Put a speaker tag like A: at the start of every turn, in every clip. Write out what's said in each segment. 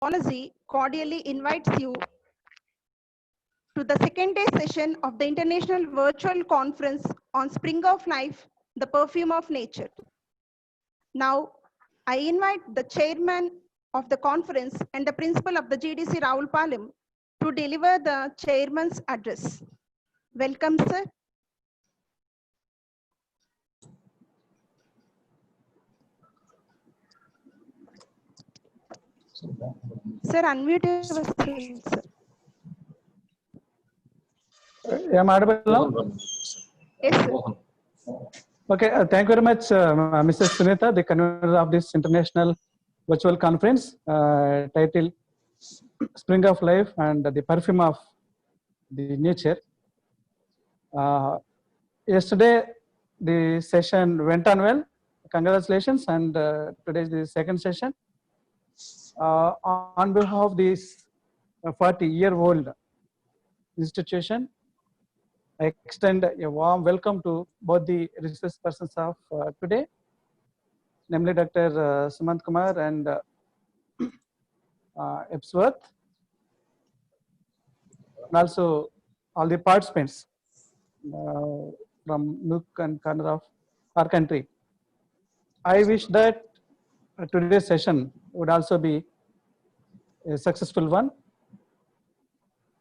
A: Zoology cordially invites you to the second day session of the International Virtual Conference on Spring of Life, the Perfume of Nature. Now, I invite the chairman of the conference and the principal of the GDC Ravulapalem to deliver the chairman's address. Welcome, sir. Sir, unmute yourself, sir.
B: Am I audible now?
A: Yes, sir.
B: Okay, thank you very much, Mrs. Sunita, the convener of this international virtual conference titled Spring of Life and the Perfume of the Nature. Yesterday, the session went on well. Congratulations, and today is the second session. On behalf of this 40-year-old institution, I extend a warm welcome to both the research persons of today, namely Dr. Sumant Kumar and Epsworth, and also all the participants from nook and corner of our country. I wish that today's session would also be a successful one.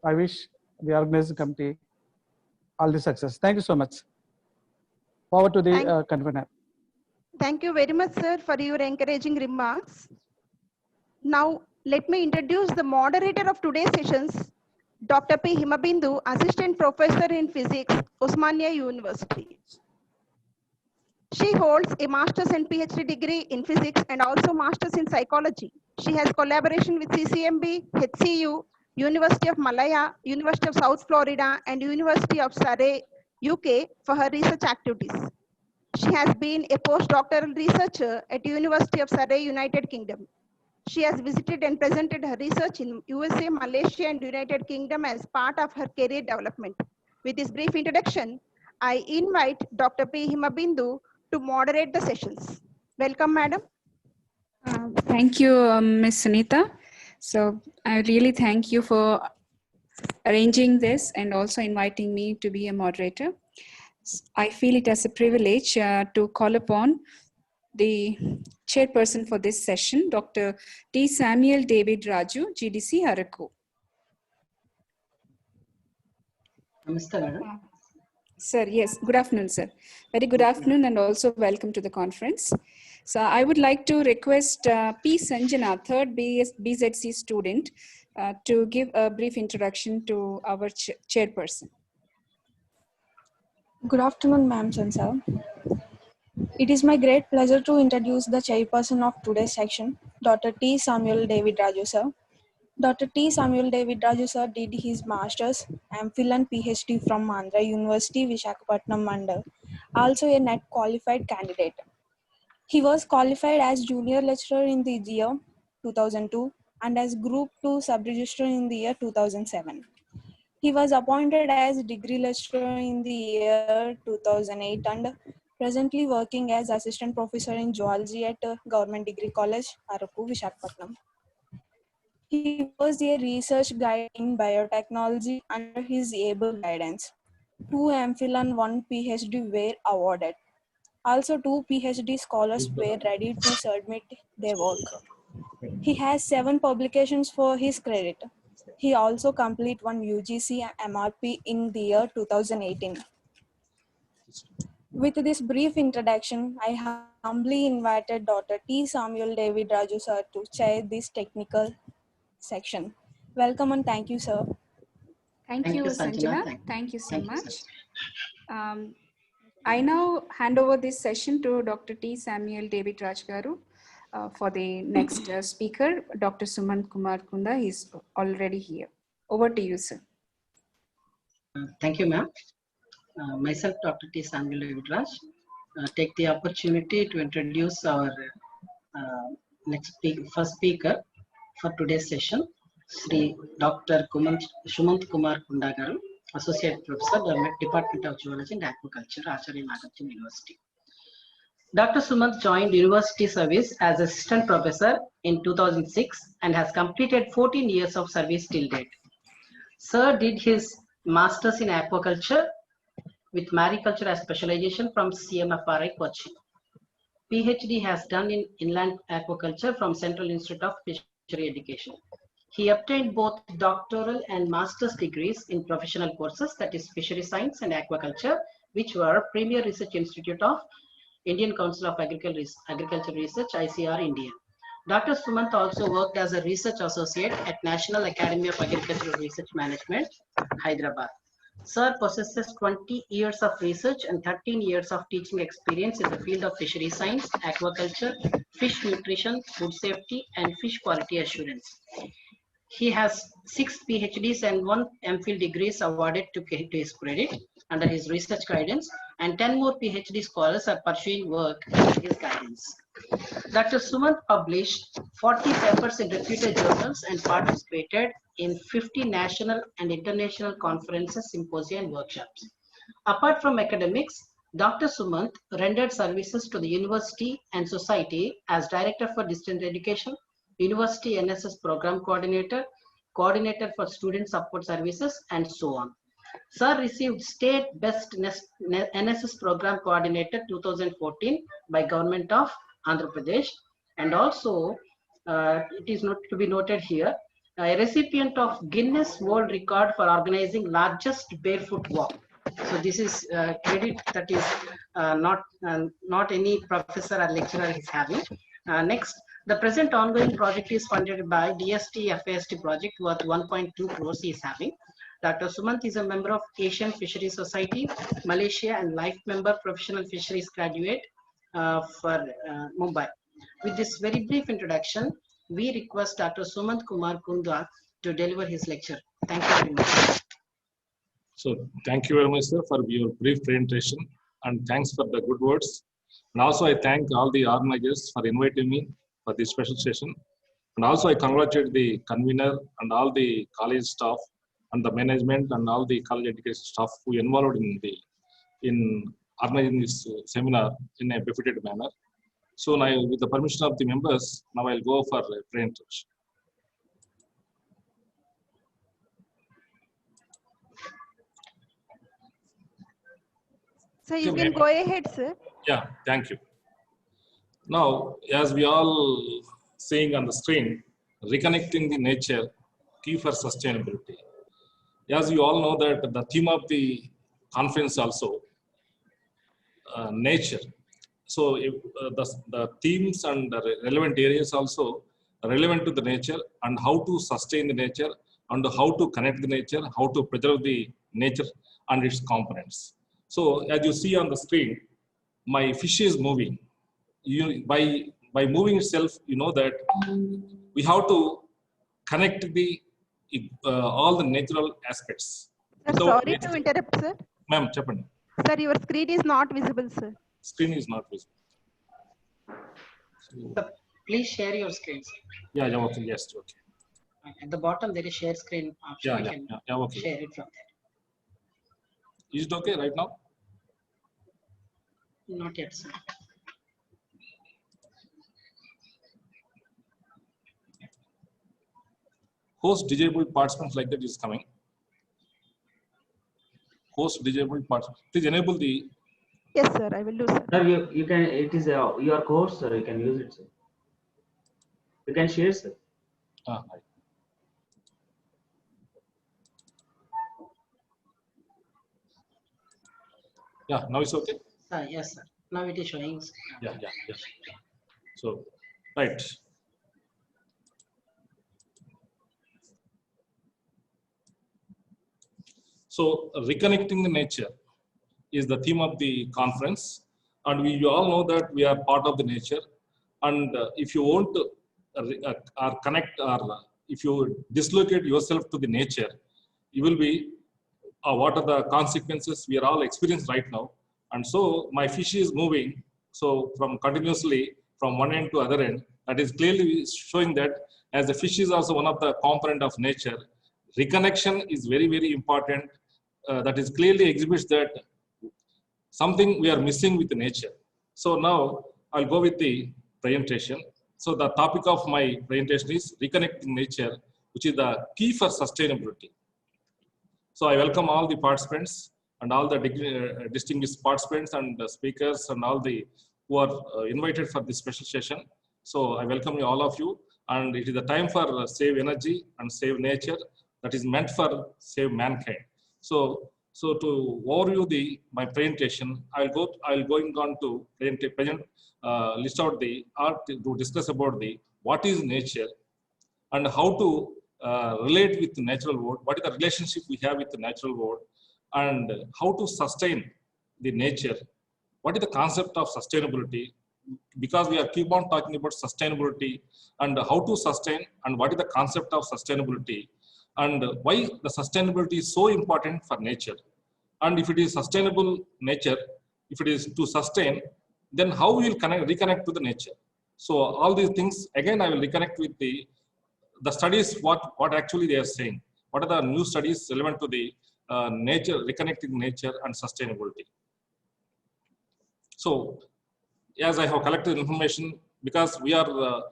B: I wish the organizing committee all the success. Thank you so much. Forward to the convener.
A: Thank you very much, sir, for your encouraging remarks. Now, let me introduce the moderator of today's sessions, Dr. P. Himabindu, Assistant Professor in Physics, Osmania University. She holds a master's and PhD degree in physics and also master's in psychology. She has collaboration with CCMB, HCU, University of Malaya, University of South Florida, and University of Surrey, UK for her research activities. She has been a postdoctoral researcher at University of Surrey, United Kingdom. She has visited and presented her research in USA, Malaysia, and United Kingdom as part of her career development. With this brief introduction, I invite Dr. P. Himabindu to moderate the sessions. Welcome, madam.
C: Thank you, Ms. Sunita. So I really thank you for arranging this and also inviting me to be a moderator. I feel it as a privilege to call upon the chairperson for this session, Dr. T. Samuel David Raju, GDC Araku.
D: Namaste, madam.
C: Sir, yes, good afternoon, sir. Very good afternoon and also welcome to the conference. So I would like to request P. Sanjana, third BZC student, to give a brief introduction to our chairperson.
E: Good afternoon, ma'am and sir. It is my great pleasure to introduce the chairperson of today's section, Dr. T. Samuel David Raju, sir. Dr. T. Samuel David Raju, sir, did his master's, MPhil and PhD from Andhra University, Visakhapatnam, Mandal, also a NET qualified candidate. He was qualified as junior lecturer in the year 2002 and as Group 2 sub-registrar in the year 2007. He was appointed as degree lecturer in the year 2008 and presently working as assistant professor in zoology at Government Degree College, Araku, Visakhapatnam. He was a research guide in biotechnology under his able guidance. 2 MPhil and 1 PhD were awarded. Also, 2 PhD scholars were ready to submit their work. He has 7 publications for his credit. He also completed 1 UGC MRP in the year 2018. With this brief introduction, I humbly invited Dr. T. Samuel David Raju, sir, to chair this technical section. Welcome and thank you, sir.
C: Thank you, Sanjana. Thank you so much. I now hand over this session to Dr. T. Samuel David Raj Garu for the next speaker, Dr. Sumant Kumar Kunda. He's already here. Over to you, sir.
D: Thank you, ma'am. Myself, Dr. T. Samuel David Raj, take the opportunity to introduce our first speaker for today's session, Sri Dr. Sumant Kumar Kunda Garu, Associate Professor, Department of Zoology and Aquaculture, Acharya Nagarjuna University. Dr. Sumant joined university service as assistant professor in 2006 and has completed 14 years of service till date. Sir did his masters in aquaculture with mariculture as specialization from CMFRI Kochi. PhD has done in inland aquaculture from Central Institute of Fishery Education. He obtained both doctoral and master's degrees in professional courses, that is fishery science and aquaculture, which were Premier Research Institute of Indian Council of Agriculture Research, ICR, India. Dr. Sumant also worked as a research associate at National Academy of Agricultural Research Management, Hyderabad. Sir possesses 20 years of research and 13 years of teaching experience in the field of fishery science, aquaculture, fish nutrition, food safety, and fish quality assurance. He has 6 PhDs and 1 MPhil degrees awarded to his credit under his research guidance, and 10 more PhD scholars are pursuing work under his guidance. Dr. Sumant published 40 papers in reputed journals and participated in 50 national and international conferences, symposia, and workshops. Apart from academics, Dr. Sumant rendered services to the university and society as Director for Distance Education, University NSS Program Coordinator, Coordinator for Student Support Services, and so on. Sir received State Best NSS Program Coordinator 2014 by Government of Andhra Pradesh, and also it is not to be noted here, a recipient of Guinness World Record for organizing largest barefoot walk. So this is credit that is not any professor or lecturer is having. Next, the present ongoing project is funded by DST FAST project worth 1.2 crores he is having. Dr. Sumant is a member of Asian Fisheries Society, Malaysia, and life member professional fisheries graduate for Mumbai. With this very brief introduction, we request Dr. Sumant Kumar Kundwa to deliver his lecture. Thank you very much.
F: So thank you very much, sir, for your brief presentation, and thanks for the good words. And also I thank all the organizers for inviting me for this special session. And also I congratulate the convener and all the college staff and the management and all the college education staff who involved in organizing this seminar in a befitted manner. So now, with the permission of the members, now I'll go for a presentation.
A: So you can go ahead, sir.
F: Yeah, thank you. Now, as we all seeing on the screen, reconnecting the nature, key for sustainability. As you all know that the theme of the conference also, nature. So if, the themes and the relevant areas also relevant to the nature and how to sustain the nature and how to connect the nature, how to preserve the nature and its components. So as you see on the screen, my fish is moving. By moving itself, you know that we have to connect the all the natural aspects.
A: Sir, sorry to interrupt, sir.
F: Ma'am, Chappan.
A: Sir, your screen is not visible, sir.
F: Screen is not visible. So,
D: please share your screen.
F: Yeah, okay, yes, okay.
D: At the bottom there is share screen option.
F: Yeah, okay.
D: Share it from there.
F: Is it okay right now?
D: Not yet, sir.
F: Host disabled participants like that is coming. Host disabled participants. Please enable the.
A: Yes, sir. I will do, sir.
G: Sir, you can. It is your course, sir. You can use it, sir. You can share, sir.
F: Right. Yeah, now it's okay.
D: Yes, sir. Now it is showing.
F: Yeah. So, right. So, reconnecting the nature is the theme of the conference, and we all know that we are part of the nature. And if you want to or connect, or if you dislocate yourself to the nature, you will be. What are the consequences we are all experiencing right now? And so my fish is moving, so from continuously from one end to other end. That is clearly showing that as the fish is also one of the component of nature, reconnection is very, very important. That is clearly exhibits that something we are missing with the nature. So now I'll go with the presentation. So the topic of my presentation is reconnecting nature, which is the key for sustainability. So I welcome all the participants and all the distinguished participants and speakers and all the who are invited for this special session. So I welcome you, all of you, and it is the time for save energy and save nature that is meant for save mankind. So to overview my presentation, I'll going on to list out the art to discuss about what is nature and how to relate with the natural world, what is the relationship we have with the natural world, and how to sustain the nature, what is the concept of sustainability, because we are keep on talking about sustainability and how to sustain and what is the concept of sustainability and why the sustainability is so important for nature. And if it is sustainable nature, if it is to sustain, then how we will reconnect to the nature. So all these things, again, I will reconnect with the studies, what actually they are saying. What are the new studies relevant to the nature, reconnecting nature and sustainability. So as I have collected information, because we are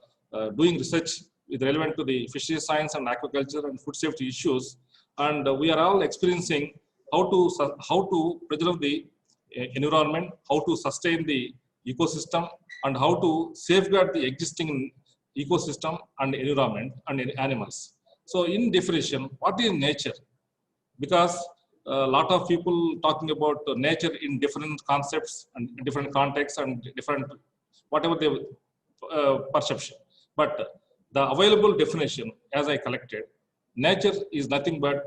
F: doing research with relevant to the fisheries science and aquaculture and food safety issues, and we are all experiencing how to preserve the environment, how to sustain the ecosystem, and how to safeguard the existing ecosystem and environment and animals. So in definition, what is nature? Because a lot of people talking about nature in different concepts and different contexts and different whatever their perception. But the available definition, as I collected, nature is nothing but,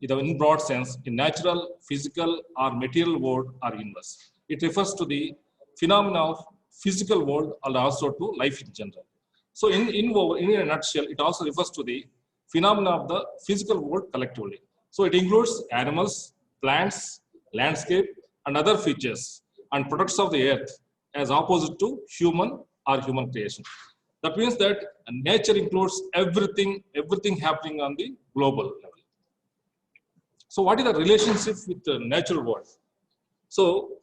F: in broad sense, in natural, physical, or material world or universe. It refers to the phenomena of physical world and also to life in general. So in a nutshell, it also refers to the phenomena of the physical world collectively. So it includes animals, plants, landscape, and other features and products of the earth as opposite to human or human creation. That means that nature includes everything happening on the global level. So what is the relationship with the natural world? So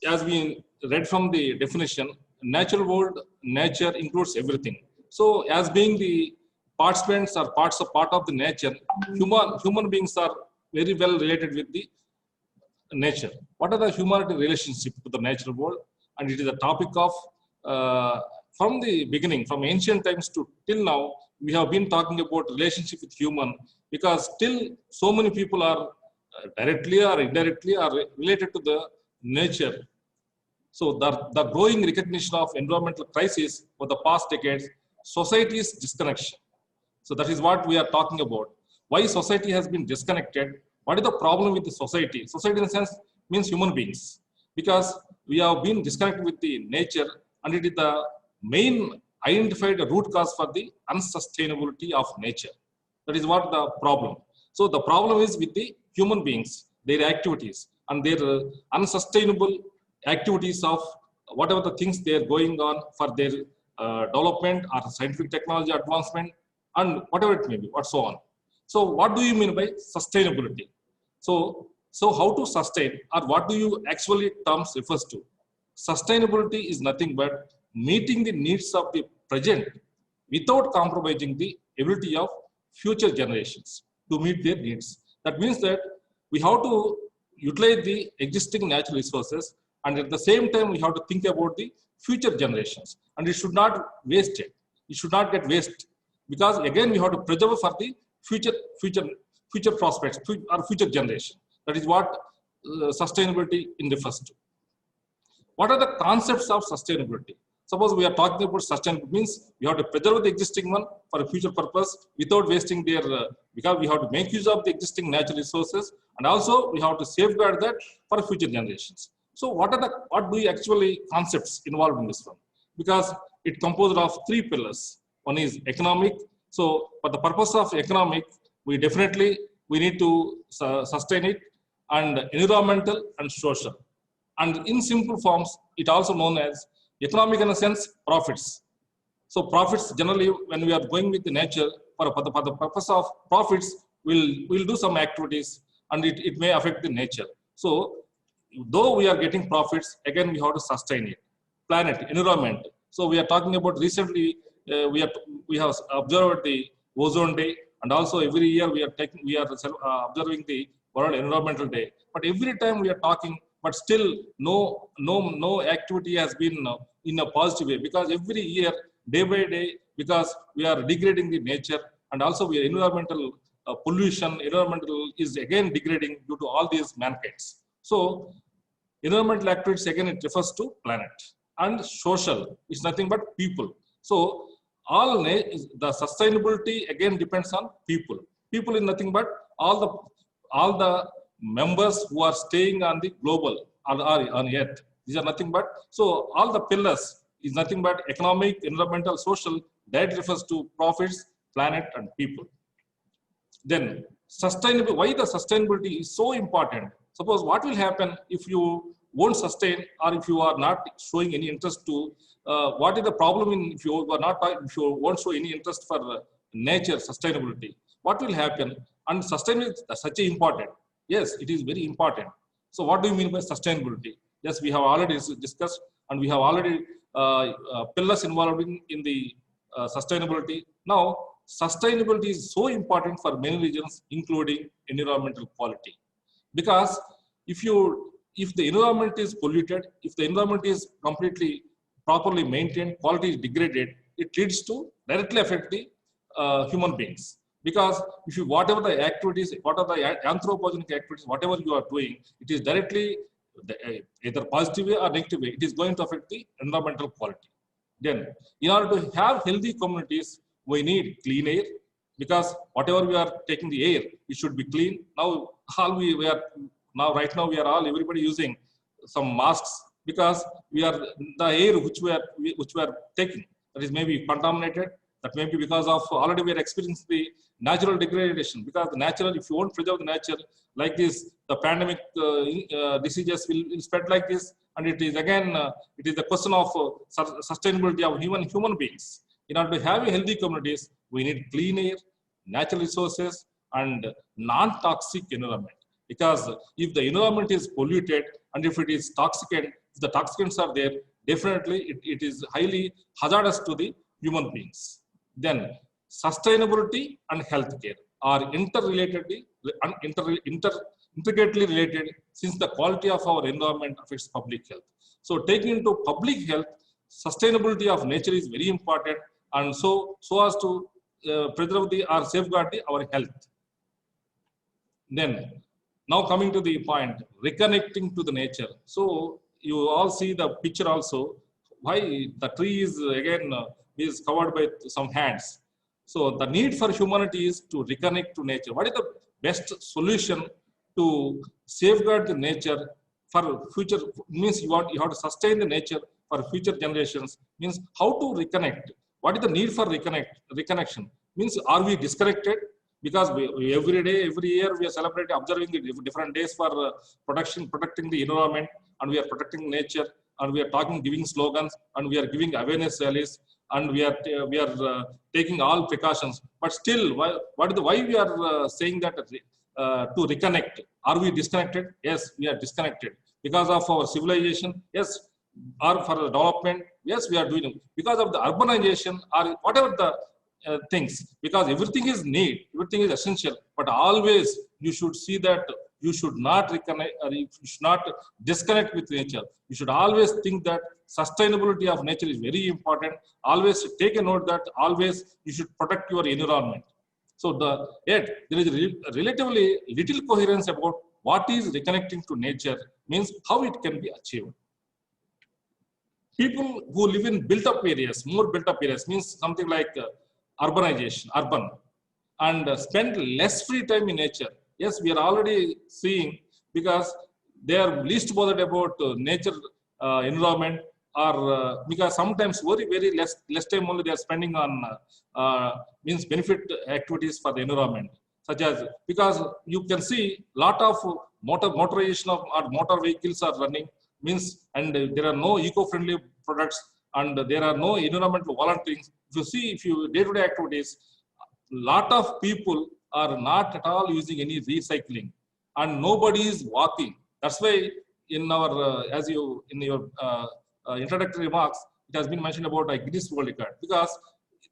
F: as we read from the definition, natural world, nature includes everything. So as being the participants or part of the nature, human beings are very well related with the nature. What are the humanity relationship to the natural world? And it is a topic of, from the beginning, from ancient times to till now, we have been talking about relationship with human, because still so many people are directly or indirectly are related to the nature. So the growing recognition of environmental crisis for the past decades, society's disconnection. So that is what we are talking about. Why society has been disconnected? What is the problem with the society? Society in a sense means human beings, because we have been disconnected with the nature, and it is the main identified root cause for the unsustainability of nature. That is what the problem. So the problem is with the human beings, their activities and their unsustainable activities of whatever the things they are going on for their development or scientific technology advancement and whatever it may be, or so on. So what do you mean by sustainability? So how to sustain, or what do you actually terms refers to? Sustainability is nothing but meeting the needs of the present without compromising the ability of future generations to meet their needs. That means that we have to utilize the existing natural resources, and at the same time we have to think about the future generations, and it should not waste it. It should not get wasted, because again we have to preserve for the future prospects or future generation. That is what sustainability refers to. What are the concepts of sustainability? Suppose we are talking about sustainability, means we have to preserve the existing one for a future purpose without wasting their, because we have to make use of the existing natural resources, and also we have to safeguard that for future generations. So what do you actually concepts involved in this one? Because it composed of three pillars. One is economic. So for the purpose of economic, we need to sustain it, and environmental and social. And in simple forms, it also known as economic in a sense, profits. So profits generally, when we are going with the nature, for the purpose of profits, we'll do some activities, and it may affect the nature. So though we are getting profits, again we have to sustain it. Planet, environment. So we are talking about recently, we have observed the ozone day, and also every year we are observing the World Environmental Day. But every time we are talking, but still no activity has been in a positive way, because every year, day by day, because we are degrading the nature, and also we are environmental pollution, environmental is again degrading due to all these mankind. So environmental activities, again, it refers to planet. And social is nothing but people. So the sustainability again depends on people. People is nothing but all the members who are staying on the global or on earth. These are nothing but, so all the pillars is nothing but economic, environmental, social. That refers to profits, planet, and people. Then sustainable. Why the sustainability is so important? Suppose what will happen if you won't sustain, or if you are not showing any interest to, what is the problem if you won't show any interest for nature, sustainability? What will happen? And sustainability is such important. Yes, it is very important. So what do you mean by sustainability? Yes, we have already discussed, and we have already pillars involved in the sustainability. Now, sustainability is so important for many regions, including environmental quality. Because if the environment is polluted, if the environment is completely properly maintained, quality is degraded, it leads to directly affect the human beings. Because if you, whatever the activities, what are the anthropogenic activities, whatever you are doing, it is directly either positive way or negative way, it is going to affect the environmental quality. Then, in order to have healthy communities, we need clean air, because whatever we are taking the air, it should be clean. Now, right now we are all, everybody using some masks, because the air which we are taking, that is maybe contaminated. That may be because of already we are experiencing the natural degradation. Because the natural, if you won't preserve the nature like this, the pandemic diseases will spread like this, and it is again it is the question of sustainability of human beings. In order to have healthy communities, we need clean air, natural resources, and non-toxic environment. Because if the environment is polluted, and if it is toxic, and if the toxins are there, definitely it is highly hazardous to the human beings. Then sustainability and healthcare are intricately related, since the quality of our environment affects public health. So taking into public health, sustainability of nature is very important, and so as to preserve or safeguard our health. Then, now coming to the point, reconnecting to the nature. So you all see the picture also, why the tree is again is covered by some hands. So the need for humanity is to reconnect to nature. What is the best solution to safeguard the nature for future? Means you have to sustain the nature for future generations. Means how to reconnect. What is the need for reconnection? Means are we disconnected? Because every day, every year, we are celebrating, observing the different days for protecting the environment, and we are protecting nature, and we are giving slogans, and we are giving awareness rallies, and we are taking all precautions. But still, why we are saying that to reconnect? Are we disconnected? Yes, we are disconnected because of our civilization. Yes, or for the development. Yes, we are doing it because of the urbanization or whatever the things, because everything is need, everything is essential, but always you should see that you should not reconnect, or you should not disconnect with nature. You should always think that sustainability of nature is very important. Always take a note that always you should protect your environment. So yet there is relatively little coherence about what is reconnecting to nature, means how it can be achieved. People who live in built-up areas, more built-up areas, means something like urban, and spend less free time in nature. Yes, we are already seeing, because they are least bothered about nature, environment, or because sometimes very less time only they are spending on means benefit activities for the environment, such as, because you can see lot of motorization of or motor vehicles are running, means, and there are no eco-friendly products, and there are no environmental volunteering. If you see, if you day-to-day activities, lot of people are not at all using any recycling, and nobody is walking. That's why in our, as you, in your introductory remarks, it has been mentioned about a Guinness World Record, because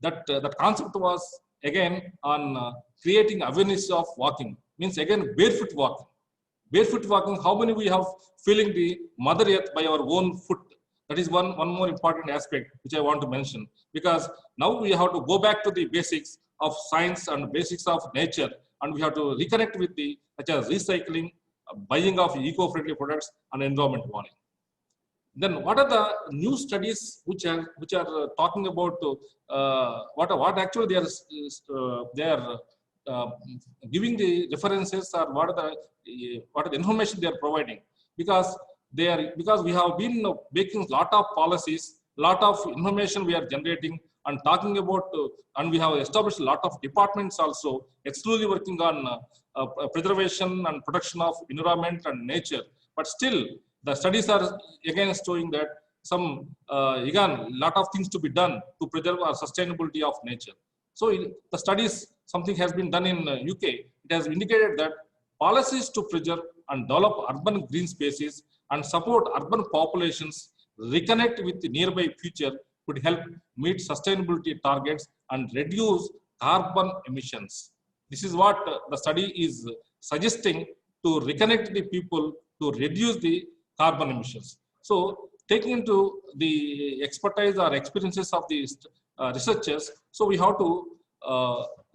F: that concept was again on creating awareness of walking, means again barefoot walking. Barefoot walking, how many we have feeling the Mother Earth by our own foot? That is one more important aspect which I want to mention, because now we have to go back to the basics of science and basics of nature, and we have to reconnect with the such as recycling, buying of eco-friendly products, and environment warning. Then what are the new studies which are talking about what actually they are giving the references, or what are the information they are providing, because we have been making lot of policies, lot of information we are generating and talking about, and we have established a lot of departments also exclusively working on preservation and protection of environment and nature, but still the studies are again showing that some again lot of things to be done to preserve our sustainability of nature. So the studies, something has been done in UK. It has indicated that policies to preserve and develop urban green spaces and support urban populations reconnect with the nearby future could help meet sustainability targets and reduce carbon emissions. This is what the study is suggesting, to reconnect the people to reduce the carbon emissions. So taking into the expertise or experiences of the researchers, so we have to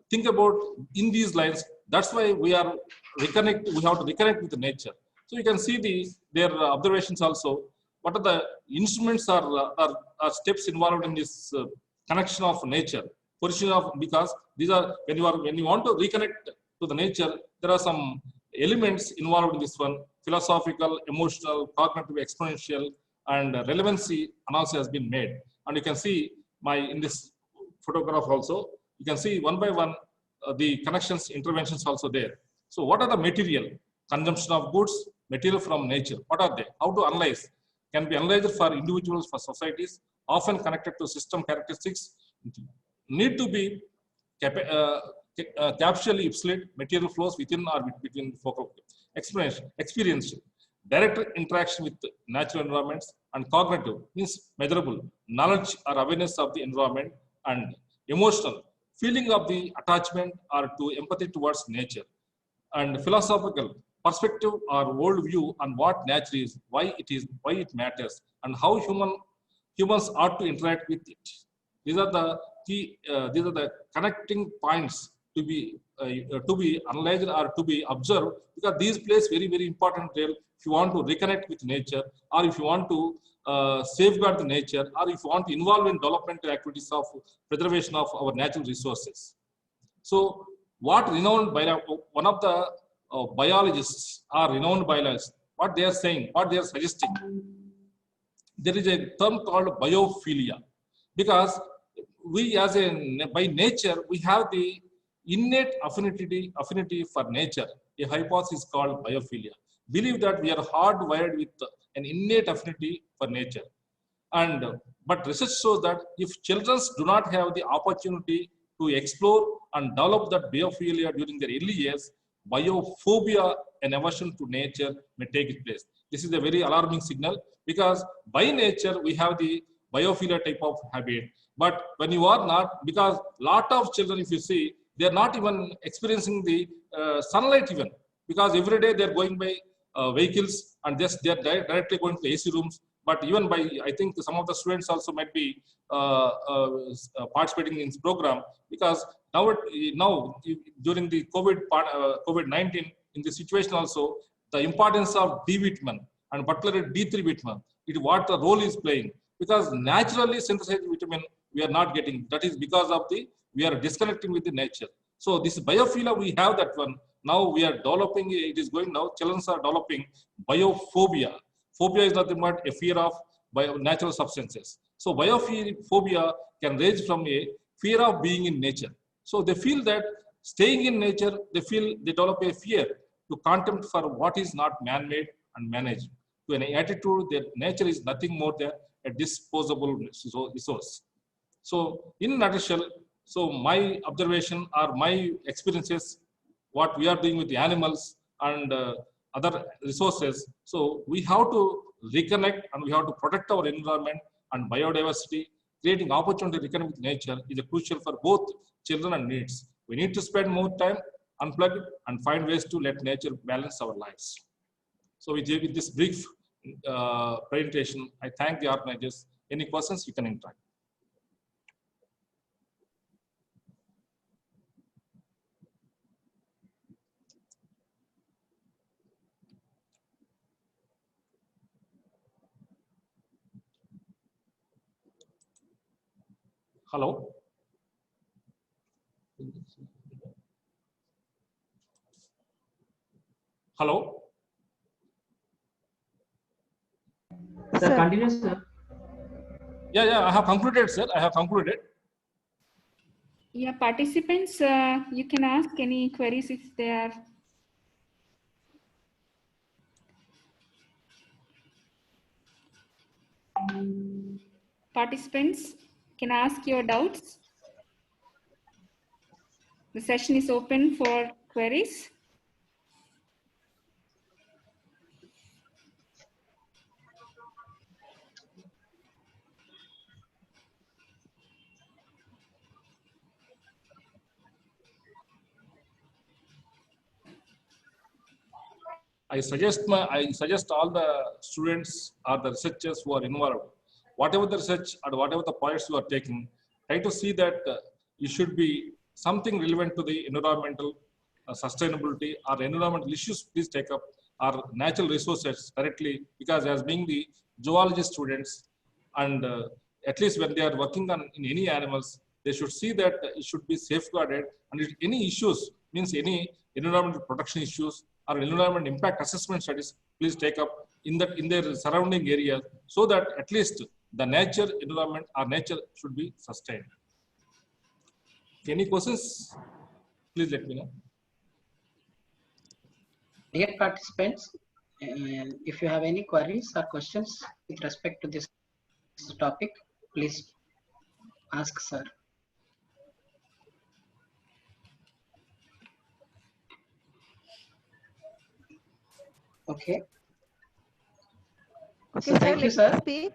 F: think about in these lines. That's why we have to reconnect with the nature. So you can see their observations also. What are the instruments or steps involved in this connection of nature, position of, because these are when you want to reconnect to the nature, there are some elements involved in this one: philosophical, emotional, cognitive, exponential, and relevancy analysis has been made. And you can see in this photograph also, you can see one by one the connections, interventions also there. So what are the material? Consumption of goods, material from nature. What are they? How to analyze? Can be analyzed for individuals, for societies, often connected to system characteristics. Need to be capsually obsolete material flows within or between focal experience, direct interaction with natural environments, and cognitive means measurable knowledge or awareness of the environment, and emotional feeling of the attachment or to empathy towards nature, and philosophical perspective or worldview on what nature is, why it matters, and how humans ought to interact with it. These are the key. These are the connecting points to be analyzed or to be observed, because these plays very important role if you want to reconnect with nature, or if you want to safeguard the nature, or if you want to involve in developmental activities of preservation of our natural resources. So what renowned one of the biologists or renowned biologists, what they are saying, what they are suggesting, there is a term called biophilia, because we by nature we have the innate affinity for nature. A hypothesis called biophilia believe that we are hardwired with an innate affinity for nature, but research shows that if children do not have the opportunity to explore and develop that biophilia during their early years, biophobia, an aversion to nature, may take place. This is a very alarming signal, because by nature we have the biophilia type of habit. But when you are not, because lot of children, if you see, they are not even experiencing the sunlight even, because every day they are going by vehicles, and just they are directly going to the AC rooms. But even by, I think some of the students also might be participating in this program, because now during the COVID-19, in this situation also, the importance of D vitamin and particularly D3 vitamin, what the role is playing, because naturally synthesized vitamin we are not getting. That is because of we are disconnecting with the nature. So this biophilia, we have that one. Now we are developing, it is going now, children are developing biophobia. Phobia is nothing but a fear of natural substances. So biophobia can range from a fear of being in nature. So they feel that staying in nature, they develop a fear to contempt for what is not man-made and managed, to an attitude that nature is nothing more than a disposable resource. So in a nutshell, so my observation or my experiences, what we are doing with the animals, and other resources. So we have to reconnect and we have to protect our environment and biodiversity. Creating opportunity to reconnect with nature is crucial for both children and needs. We need to spend more time unplugged and find ways to let nature balance our lives. So with this brief presentation, I thank the organizers. Any questions, you can interact. Hello. Hello.
G: Sir, continue, sir.
F: Yeah, I have concluded, sir. I have concluded.
C: Yeah, participants, you can ask any queries if they are. Participants can ask your doubts. The session is open for queries.
F: I suggest all the students or the researchers who are involved, whatever the research or whatever the projects you are taking, try to see that it should be something relevant to the environmental sustainability or environmental issues. Please take up our natural resources correctly, because as being the zoology students, and at least when they are working on in any animals, they should see that it should be safeguarded, and if any issues means any environmental protection issues or environment impact assessment studies, please take up in their surrounding areas, so that at least the nature environment or nature should be sustained. Any questions? Please let me know.
D: Dear participants, if you have any queries or questions with respect to this topic, please ask, sir. Okay.
A: Okay,
D: So
A: sir,
D: thank you,
A: let me
D: sir.
A: speak.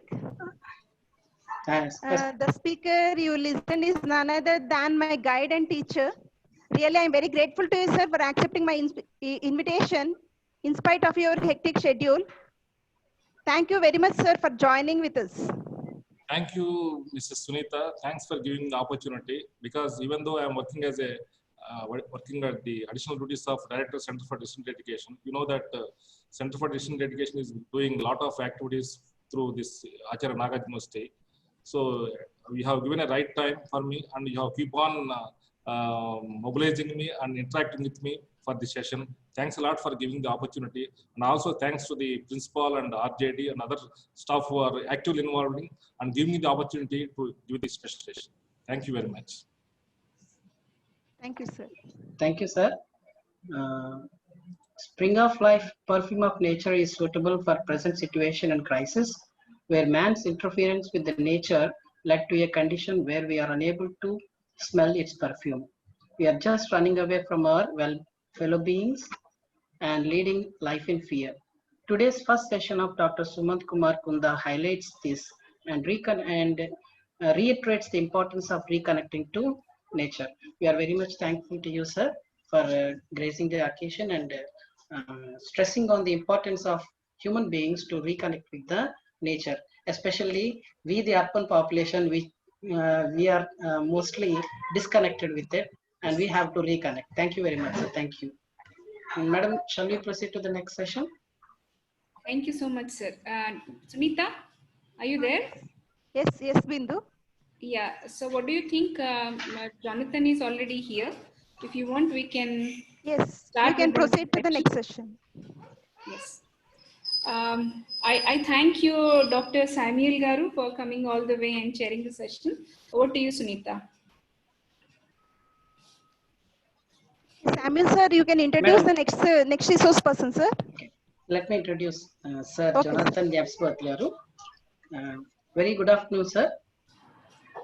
D: Yes.
A: The speaker you listened is none other than my guide and teacher. Really, I'm very grateful to you, sir, for accepting my invitation in spite of your hectic schedule. Thank you very much, sir, for joining with us.
F: Thank you, Mrs. Sunita. Thanks for giving the opportunity, because even though I'm working as a working at the additional duties of Director Center for Distant Education, you know that Center for Distant Education is doing a lot of activities through this Acharya Nagarjuna University. So we have given a right time for me, and you have keep on mobilizing me and interacting with me for this session. Thanks a lot for giving the opportunity, and also thanks to the principal and RJD and other staff who are actively involved in and giving me the opportunity to give this special session. Thank you very much.
A: Thank you, sir.
D: Thank you, sir. Spring of life, perfume of nature is suitable for present situation and crisis, where man's interference with the nature led to a condition where we are unable to smell its perfume. We are just running away from our fellow beings and leading life in fear. Today's first session of Dr. Sumant Kumar Kunda highlights this and reiterates the importance of reconnecting to nature. We are very much thankful to you, sir, for gracing the occasion and stressing on the importance of human beings to reconnect with the nature, especially we, the urban population, we are mostly disconnected with it, and we have to reconnect. Thank you very much, sir. Thank you. Madam, shall we proceed to the next session?
C: Thank you so much, sir. Sunita, are you there?
A: Yes, Bindu.
C: Yeah, so what do you think? Jonathan is already here. If you want, we can
A: we can proceed to the next session.
C: Yes. I thank you, Dr. Samuel Garu, for coming all the way and chairing the session. Over to you, Sunita.
A: Samuel, sir, you can introduce the next resource person, sir.
D: Okay. Let me introduce Sir Jonathan Epsworth Garu. Very good afternoon, sir.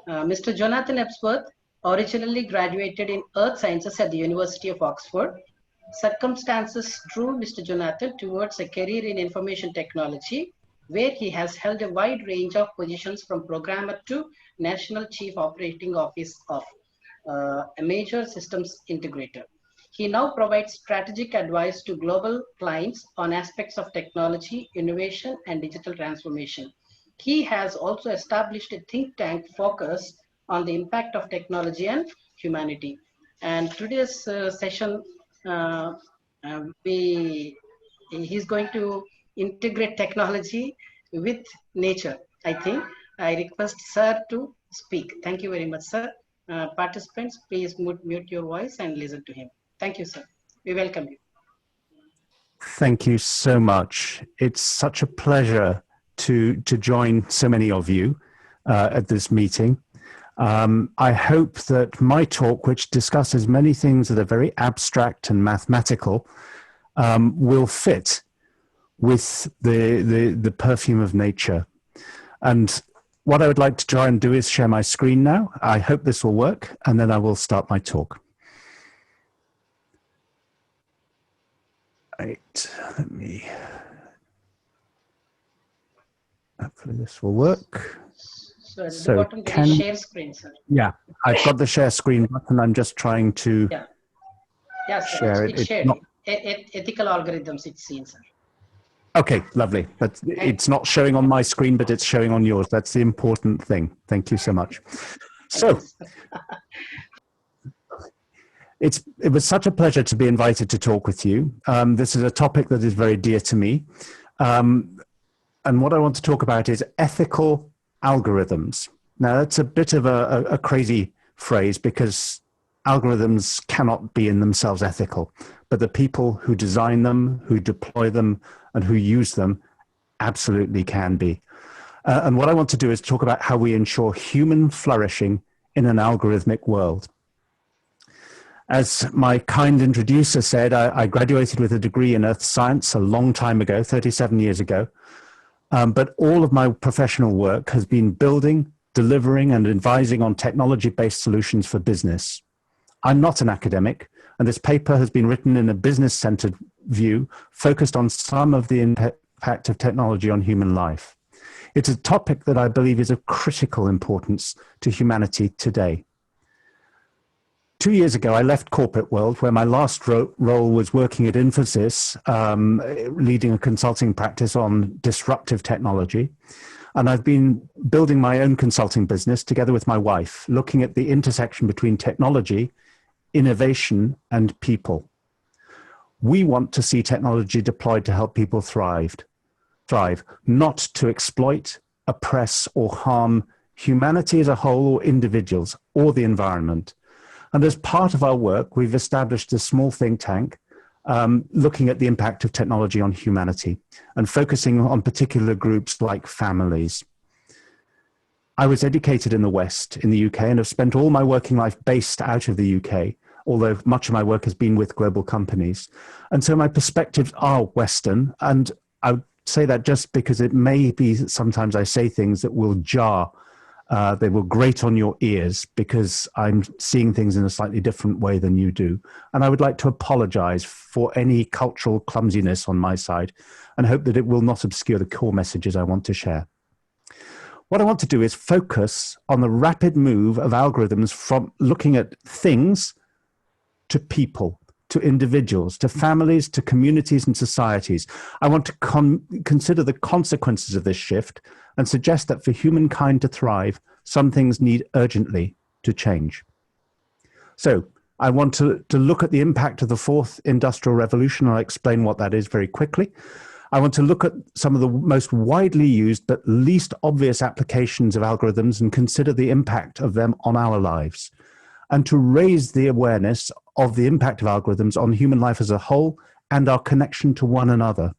D: Mr. Jonathan Epsworth originally graduated in Earth Sciences at the University of Oxford. Circumstances drew Mr. Jonathan towards a career in information technology, where he has held a wide range of positions from programmer to National Chief Operating Office of a major systems integrator. He now provides strategic advice to global clients on aspects of technology, innovation, and digital transformation. He has also established a think tank focused on the impact of technology and humanity. And today's session, uh, he's going to integrate technology with nature. I think I request sir to speak. Thank you very much, sir. Participants, please mute your voice and listen to him. Thank you, sir. We welcome you.
H: Thank you so much. It's such a pleasure to join so many of you at this meeting. I hope that my talk, which discusses many things that are very abstract and mathematical, will fit with the perfume of nature. And what I would like to try and do is share my screen now. I hope this will work, and then I will start my talk. Right, let me, hopefully this will work.
D: So at the bottom there is share screen, sir.
H: Yeah, I've got the share screen button. I'm just trying to share it.
D: It's shared. Ethical algorithms, it's seen, sir.
H: Okay, lovely. But it's not showing on my screen, but it's showing on yours. That's the important thing. Thank you so much. So, it was such a pleasure to be invited to talk with you. This is a topic that is very dear to me. And what I want to talk about is ethical algorithms. Now, that's a bit of a crazy phrase because algorithms cannot be in themselves ethical, but the people who design them, who deploy them, and who use them absolutely can be. And what I want to do is talk about how we ensure human flourishing in an algorithmic world. As my kind introducer said, I graduated with a degree in earth science a long time ago, 37 years ago. But all of my professional work has been building, delivering, and advising on technology-based solutions for business. I'm not an academic, and this paper has been written in a business-centered view, focused on some of the impact of technology on human life. It's a topic that I believe is of critical importance to humanity today. 2 years ago, I left corporate world, where my last role was working at Infosys, leading a consulting practice on disruptive technology. And I've been building my own consulting business together with my wife, looking at the intersection between technology, innovation, and people. We want to see technology deployed to help people thrive, not to exploit, oppress, or harm humanity as a whole, or individuals, or the environment. And as part of our work, we've established a small think tank looking at the impact of technology on humanity and focusing on particular groups like families. I was educated in the West, in the UK, and have spent all my working life based out of the UK, although much of my work has been with global companies. And so my perspectives are Western, and I would say that just because it may be sometimes I say things that will jar, they will grate on your ears because I'm seeing things in a slightly different way than you do. And I would like to apologize for any cultural clumsiness on my side and hope that it will not obscure the core messages I want to share. What I want to do is focus on the rapid move of algorithms from looking at things to people, to individuals, to families, to communities and societies. I want to consider the consequences of this shift and suggest that for humankind to thrive, some things need urgently to change. So I want to look at the impact of the fourth industrial revolution. I'll explain what that is very quickly. I want to look at some of the most widely used but least obvious applications of algorithms and consider the impact of them on our lives, and to raise the awareness of the impact of algorithms on human life as a whole and our connection to one another,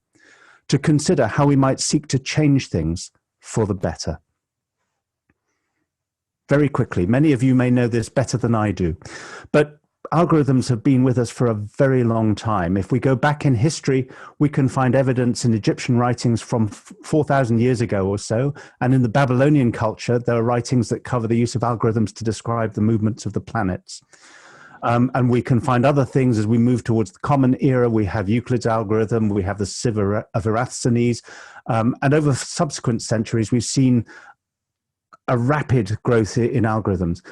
H: to consider how we might seek to change things for the better. Very quickly, many of you may know this better than I do, but algorithms have been with us for a very long time. If we go back in history, we can find evidence in Egyptian writings from 4,000 years ago or so, and in the Babylonian culture, there are writings that cover the use of algorithms to describe the movements of the planets. And we can find other things as we move towards the Common Era. We have Euclid's algorithm, we have the sieve of Eratosthenes, and over subsequent centuries, we've seen a rapid growth in algorithms.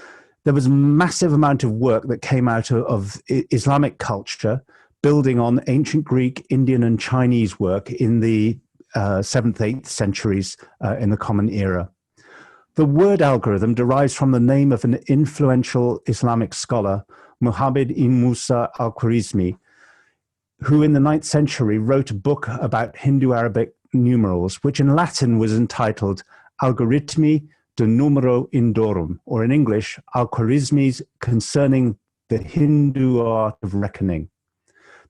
H: There was a massive amount of work that came out of Islamic culture, building on ancient Greek, Indian, and Chinese work in the 7th, 8th centuries in the Common Era. The word algorithm derives from the name of an influential Islamic scholar, Muhammad ibn Musa al-Khwarizmi, who in the 9th century wrote a book about Hindu Arabic numerals, which in Latin was entitled Algoritmi de Numero Indorum, or in English, Al-Khwarizmi's Concerning the Hindu Art of Reckoning.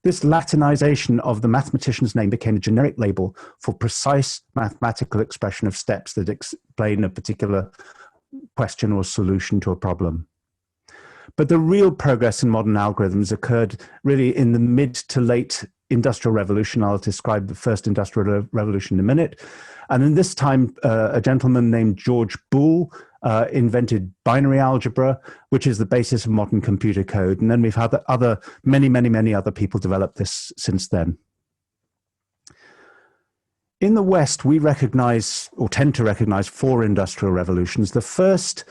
H: This Latinization of the mathematician's name became a generic label for precise mathematical expression of steps that explain a particular question or solution to a problem. But the real progress in modern algorithms occurred really in the mid to late Industrial Revolution. I'll describe the first Industrial Revolution in a minute. And in this time, a gentleman named George Boole invented binary algebra, which is the basis of modern computer code. And then we've had many other people develop this since then. In the West, we recognize, or tend to recognize, 4 industrial revolutions. The first,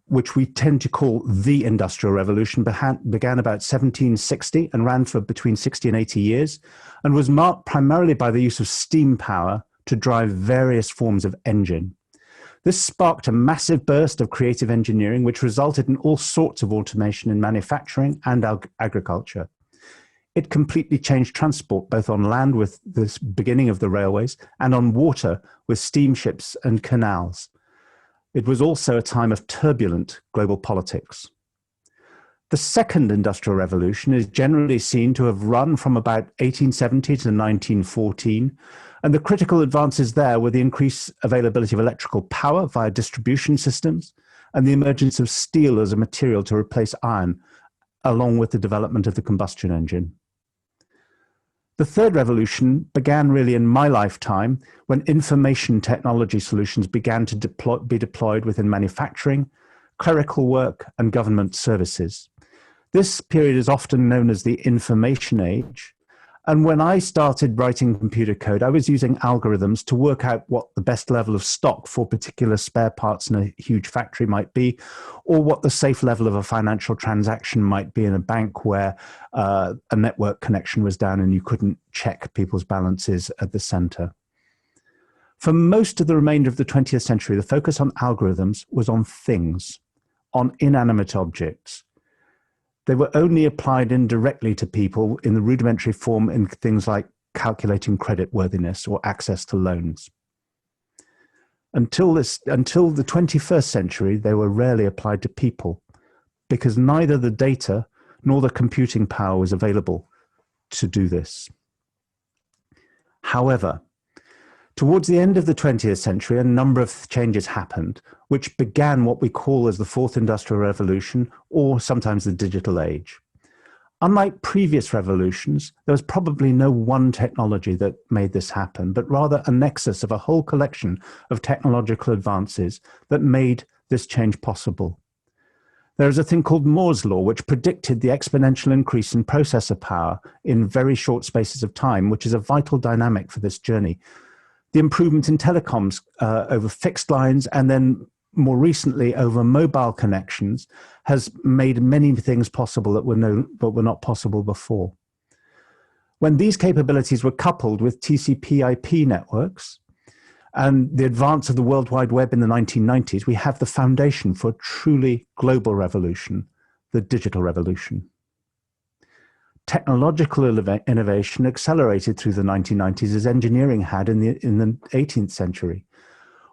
H: which we tend to call the Industrial Revolution, began about 1760 and ran for between 60 and 80 years, and was marked primarily by the use of steam power to drive various forms of engine. This sparked a massive burst of creative engineering, which resulted in all sorts of automation in manufacturing and agriculture. It completely changed transport, both on land with the beginning of the railways and on water with steamships and canals. It was also a time of turbulent global politics. The second Industrial Revolution is generally seen to have run from about 1870 to 1914, and the critical advances there were the increased availability of electrical power via distribution systems and the emergence of steel as a material to replace iron, along with the development of the combustion engine. The third revolution began really in my lifetime when information technology solutions began to be deployed within manufacturing, clerical work, and government services. This period is often known as the information age. And when I started writing computer code, I was using algorithms to work out what the best level of stock for particular spare parts in a huge factory might be, or what the safe level of a financial transaction might be in a bank where a network connection was down and you couldn't check people's balances at the center. For most of the remainder of the 20th century, the focus on algorithms was on things, on inanimate objects. They were only applied indirectly to people in the rudimentary form in things like calculating creditworthiness or access to loans. Until the 21st century, they were rarely applied to people because neither the data nor the computing power was available to do this. However, towards the end of the 20th century, a number of changes happened, which began what we call as the Fourth Industrial Revolution, or sometimes the digital age. Unlike previous revolutions, there was probably no one technology that made this happen, but rather a nexus of a whole collection of technological advances that made this change possible. There is a thing called Moore's law, which predicted the exponential increase in processor power in very short spaces of time, which is a vital dynamic for this journey. The improvement in telecoms over fixed lines and then more recently over mobile connections has made many things possible that were not possible before. When these capabilities were coupled with TCP/IP networks and the advance of the World Wide Web in the 1990s, we have the foundation for a truly global revolution, the digital revolution. Technological innovation accelerated through the 1990s as engineering had in the 18th century.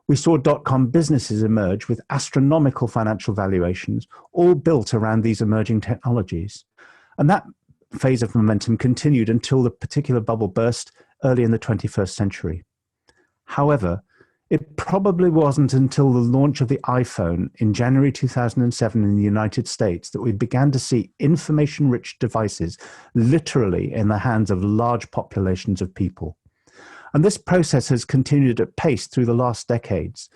H: We saw dot-com businesses emerge with astronomical financial valuations, all built around these emerging technologies. And that phase of momentum continued until the particular bubble burst early in the 21st century. However, it probably wasn't until the launch of the iPhone in January 2007 in the United States that we began to see information-rich devices literally in the hands of large populations of people. And this process has continued at pace through the last decades.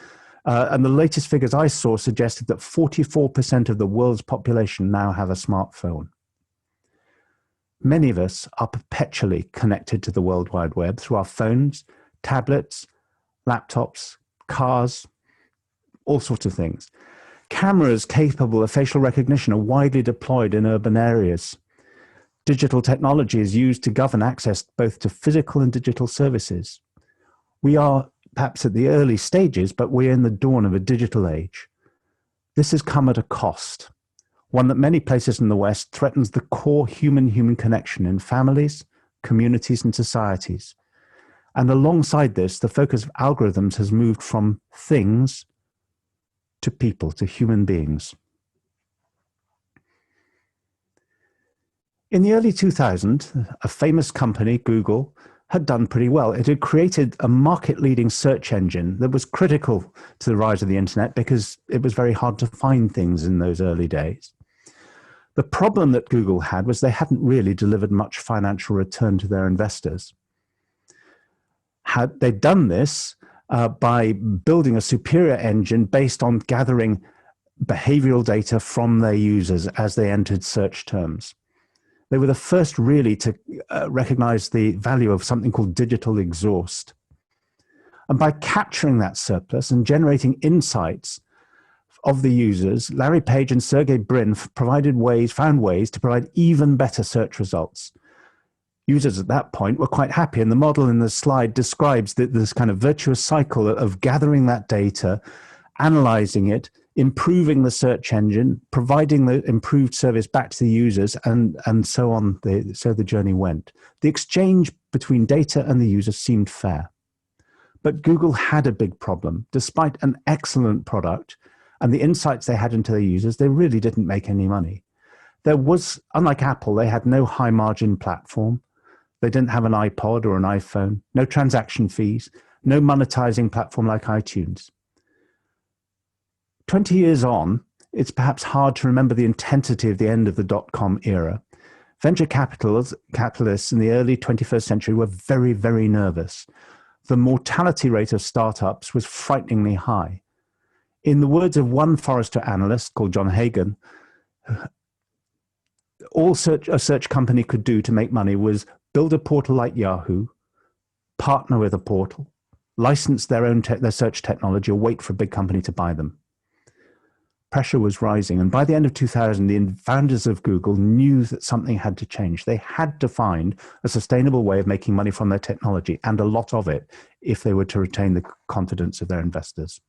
H: And the latest figures I saw suggested that 44% of the world's population now have a smartphone. Many of us are perpetually connected to the World Wide Web through our phones, tablets, laptops, cars, all sorts of things. Cameras capable of facial recognition are widely deployed in urban areas. Digital technology is used to govern access both to physical and digital services. We are perhaps at the early stages, but we're in the dawn of a digital age. This has come at a cost, one that many places in the West threatens the core human-human connection in families, communities, and societies. And alongside this, the focus of algorithms has moved from things to people, to human beings. In the early 2000s, a famous company, Google, had done pretty well. It had created a market-leading search engine that was critical to the rise of the internet because it was very hard to find things in those early days. The problem that Google had was they hadn't really delivered much financial return to their investors. Had they done this by building a superior engine based on gathering behavioral data from their users as they entered search terms. They were the first really to recognize the value of something called digital exhaust. And by capturing that surplus and generating insights of the users, Larry Page and Sergey Brin found ways to provide even better search results. Users at that point were quite happy, and the model in the slide describes this kind of virtuous cycle of gathering that data, analyzing it, improving the search engine, providing the improved service back to the users, and so on. So the journey went. The exchange between data and the user seemed fair. But Google had a big problem. Despite an excellent product and the insights they had into their users, they really didn't make any money. There was, unlike Apple, they had no high margin platform. They didn't have an iPod or an iPhone, no transaction fees, no monetizing platform like iTunes. 20 years on, it's perhaps hard to remember the intensity of the end of the dot-com era. Venture capitalists in the early 21st century were very, very nervous. The mortality rate of startups was frighteningly high. In the words of one Forrester analyst called John Hagan, all a search company could do to make money was build a portal like Yahoo, partner with a portal, license their search technology, or wait for a big company to buy them. Pressure was rising, and by the end of 2000, the founders of Google knew that something had to change. They had to find a sustainable way of making money from their technology, and a lot of it, if they were to retain the confidence of their investors.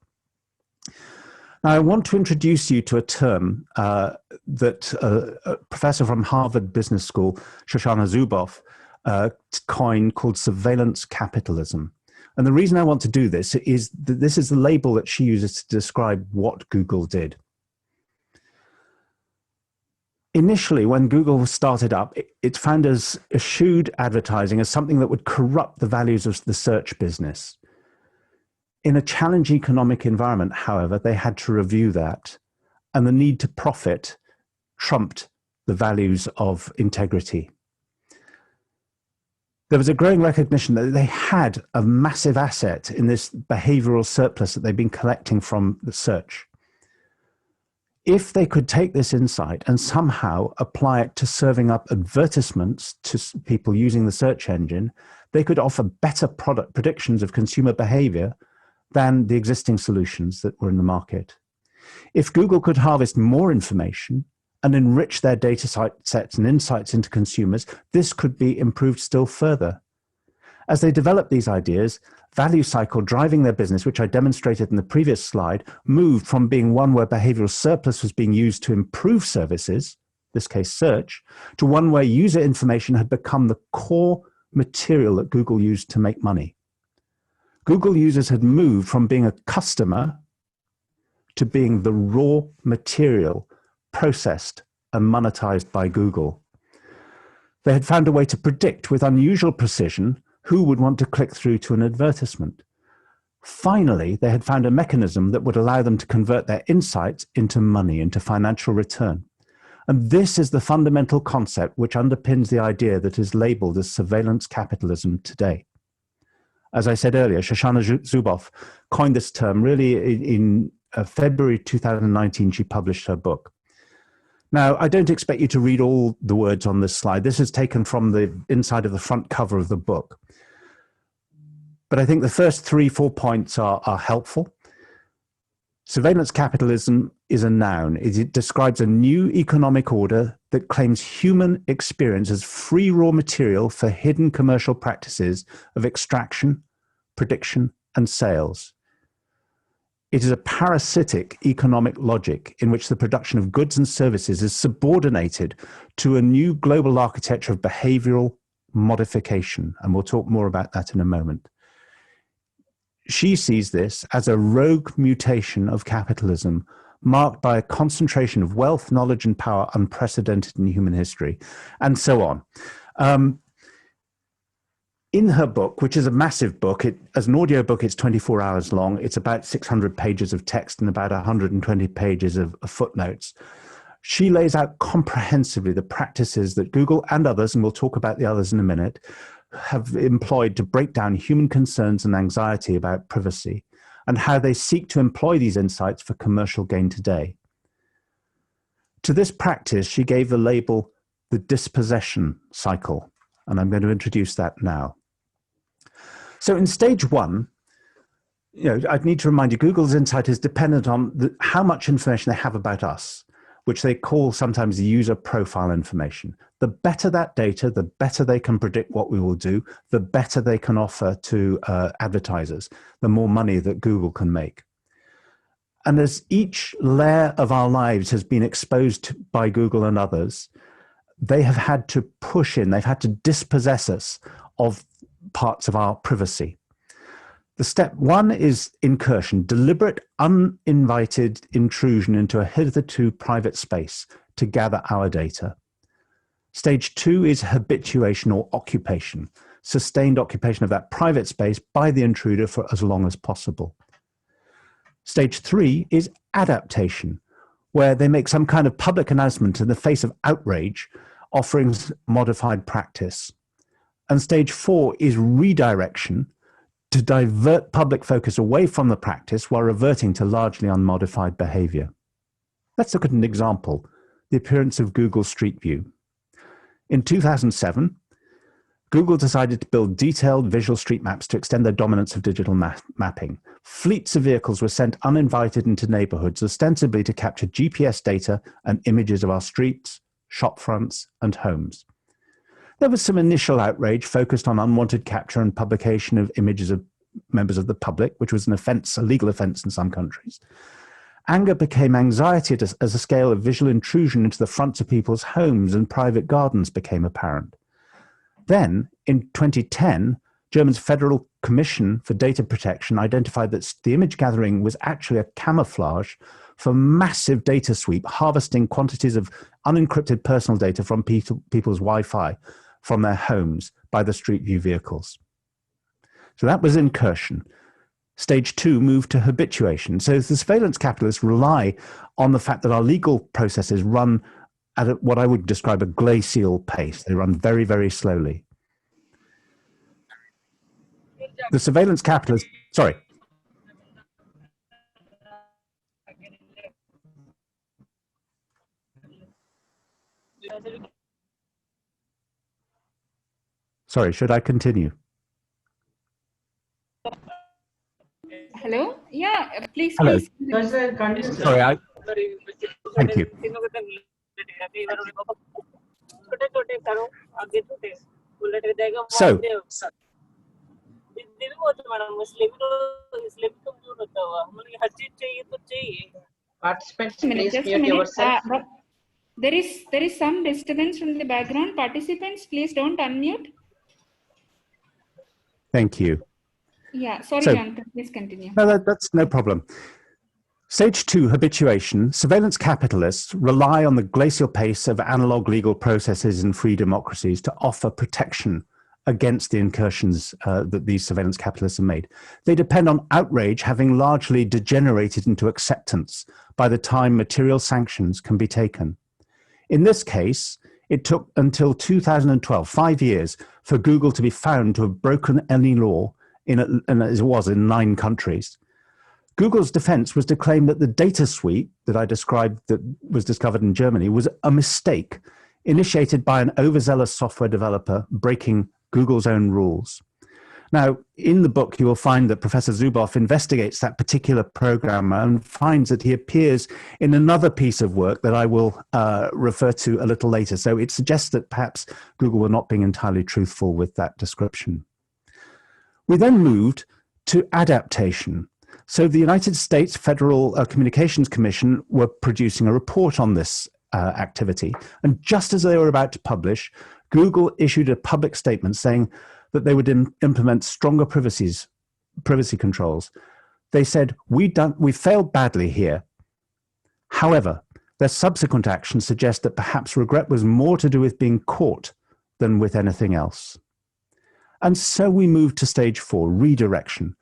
H: Now, I want to introduce you to a term that a professor from Harvard Business School, Shoshana Zuboff, coined called surveillance capitalism. And the reason I want to do this is that this is the label that she uses to describe what Google did. Initially, when Google started up, its founders eschewed advertising as something that would corrupt the values of the search business. In a challenging economic environment, however, they had to review that, and the need to profit trumped the values of integrity. There was a growing recognition that they had a massive asset in this behavioral surplus that they'd been collecting from the search. If they could take this insight and somehow apply it to serving up advertisements to people using the search engine, they could offer better product predictions of consumer behavior than the existing solutions that were in the market. If Google could harvest more information and enrich their data sets and insights into consumers, this could be improved still further. As they developed these ideas, value cycle driving their business, which I demonstrated in the previous slide, moved from being one where behavioral surplus was being used to improve services, in this case search, to one where user information had become the core material that Google used to make money. Google users had moved from being a customer to being the raw material processed and monetized by Google. They had found a way to predict with unusual precision who would want to click through to an advertisement. Finally, they had found a mechanism that would allow them to convert their insights into money, into financial return. And this is the fundamental concept which underpins the idea that is labeled as surveillance capitalism today. As I said earlier, Shoshana Zuboff coined this term really in February 2019. She published her book. Now, I don't expect you to read all the words on this slide. This is taken from the inside of the front cover of the book. But I think the first 3-4 points are helpful. Surveillance capitalism is a noun. It describes a new economic order that claims human experience as free raw material for hidden commercial practices of extraction, prediction, and sales. It is a parasitic economic logic in which the production of goods and services is subordinated to a new global architecture of behavioral modification. And we'll talk more about that in a moment. She sees this as a rogue mutation of capitalism marked by a concentration of wealth, knowledge, and power unprecedented in human history, and so on. In her book, which is a massive book, as an audio book, it's 24 hours long. It's about 600 pages of text and about 120 pages of footnotes. She lays out comprehensively the practices that Google and others, and we'll talk about the others in a minute, have employed to break down human concerns and anxiety about privacy, and how they seek to employ these insights for commercial gain today. To this practice, she gave the label the dispossession cycle, and I'm going to introduce that now. So in stage one, I need to remind you, Google's insight is dependent on how much information they have about us, which they call sometimes the user profile information. The better that data, the better they can predict what we will do, the better they can offer to advertisers, the more money that Google can make. And as each layer of our lives has been exposed by Google and others, they have had to push in, they've had to dispossess us of parts of our privacy. The step one is incursion, deliberate, uninvited intrusion into a hitherto private space to gather our data. Stage two is habituation or occupation, sustained occupation of that private space by the intruder for as long as possible. Stage three is adaptation, where they make some kind of public announcement in the face of outrage, offering modified practice. And stage four is redirection, to divert public focus away from the practice while reverting to largely unmodified behavior. Let's look at an example, the appearance of Google Street View. In 2007, Google decided to build detailed visual street maps to extend their dominance of digital mapping. Fleets of vehicles were sent uninvited into neighborhoods, ostensibly to capture GPS data and images of our streets, shop fronts, and homes. There was some initial outrage focused on unwanted capture and publication of images of members of the public, which was an offense, a legal offense in some countries. Anger became anxiety as a scale of visual intrusion into the fronts of people's homes and private gardens became apparent. Then, in 2010, Germany's Federal Commission for Data Protection identified that the image gathering was actually a camouflage for massive data sweep, harvesting quantities of unencrypted personal data from people's Wi-Fi from their homes by the Street View vehicles. So that was incursion. Stage two moved to habituation. So the surveillance capitalists rely on the fact that our legal processes run at what I would describe a glacial pace. They run very, very slowly. The surveillance capitalists, sorry. Sorry, should I continue?
C: Hello? Yeah, please,
H: Hello.
C: please.
H: Sorry, thank you. So,
D: Participants,
C: Just a minute,
D: please
C: just a
D: mute
C: minute.
D: yourself.
C: But there is some disturbance from the background. Participants, please don't unmute.
H: thank you.
C: Yeah, sorry,
H: So-
C: Jonathan, please continue.
H: No, that's no problem. Stage two, habituation. Surveillance capitalists rely on the glacial pace of analog legal processes in free democracies to offer protection against the incursions that these surveillance capitalists have made. They depend on outrage having largely degenerated into acceptance by the time material sanctions can be taken. In this case, it took until 2012, 5 years, for Google to be found to have broken any law and as it was in 9 countries. Google's defense was to claim that the data suite that I described that was discovered in Germany was a mistake initiated by an overzealous software developer breaking Google's own rules. Now, in the book, you will find that Professor Zuboff investigates that particular programmer and finds that he appears in another piece of work that I will refer to a little later. So it suggests that perhaps Google were not being entirely truthful with that description. We then moved to adaptation. So the United States Federal Communications Commission were producing a report on this activity. And just as they were about to publish, Google issued a public statement saying that they would implement stronger privacy controls. They said, we failed badly here. However, their subsequent actions suggest that perhaps regret was more to do with being caught than with anything else. And so we moved to stage 4, redirection.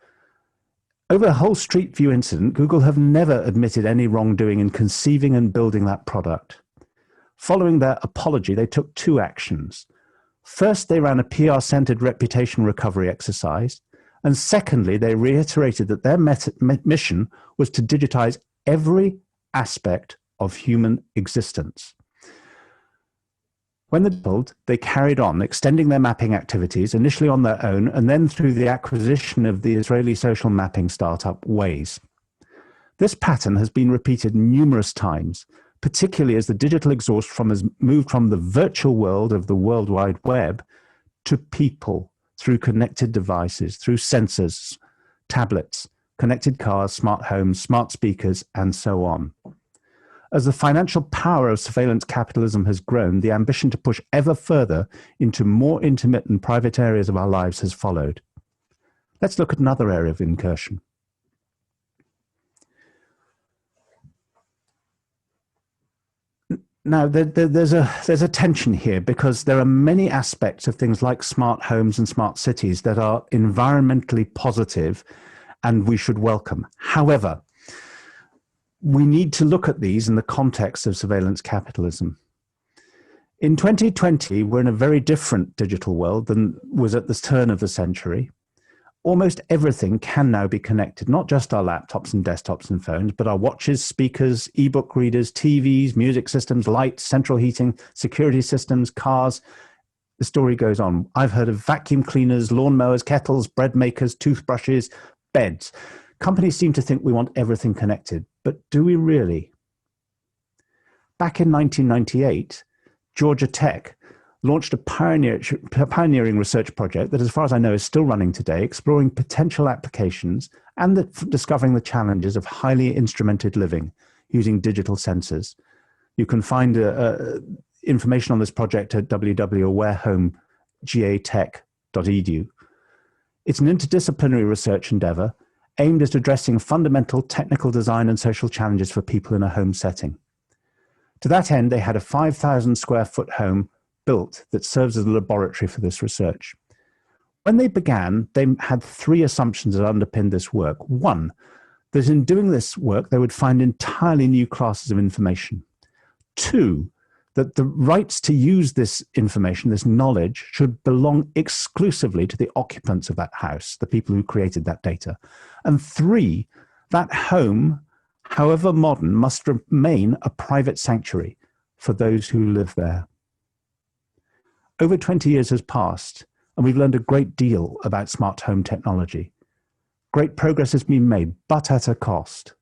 H: Over the whole Street View incident, Google have never admitted any wrongdoing in conceiving and building that product. Following their apology, they took 2 actions. First, they ran a PR-centered reputation recovery exercise. And secondly, they reiterated that their mission was to digitize every aspect of human existence. When they're told, they carried on, extending their mapping activities, initially on their own, and then through the acquisition of the Israeli social mapping startup Waze. This pattern has been repeated numerous times, particularly as the digital exhaust has moved from the virtual world of the World Wide Web to people through connected devices, through sensors, tablets, connected cars, smart homes, smart speakers, and so on. As the financial power of surveillance capitalism has grown, the ambition to push ever further into more intimate and private areas of our lives has followed. Let's look at another area of incursion. Now, there's a tension here because there are many aspects of things like smart homes and smart cities that are environmentally positive and we should welcome. However, we need to look at these in the context of surveillance capitalism. In 2020, we're in a very different digital world than was at the turn of the century. Almost everything can now be connected, not just our laptops and desktops and phones, but our watches, speakers, ebook readers, TVs, music systems, lights, central heating, security systems, cars. The story goes on. I've heard of vacuum cleaners, lawnmowers, kettles, bread makers, toothbrushes, beds. Companies seem to think we want everything connected, but do we really? Back in 1998, Georgia Tech launched a pioneering research project that, as far as I know, is still running today, exploring potential applications and discovering the challenges of highly instrumented living using digital sensors. You can find information on this project at www.warehomegatech.edu. It's an interdisciplinary research endeavor aimed at addressing fundamental technical design and social challenges for people in a home setting. To that end, they had a 5,000 square foot home built that serves as a laboratory for this research. When they began, they had 3 assumptions that underpinned this work. 1, that in doing this work, they would find entirely new classes of information. 2, that the rights to use this information, this knowledge, should belong exclusively to the occupants of that house, the people who created that data. And 3, that home, however modern, must remain a private sanctuary for those who live there. Over 20 years has passed, and we've learned a great deal about smart home technology. Great progress has been made, but at a cost.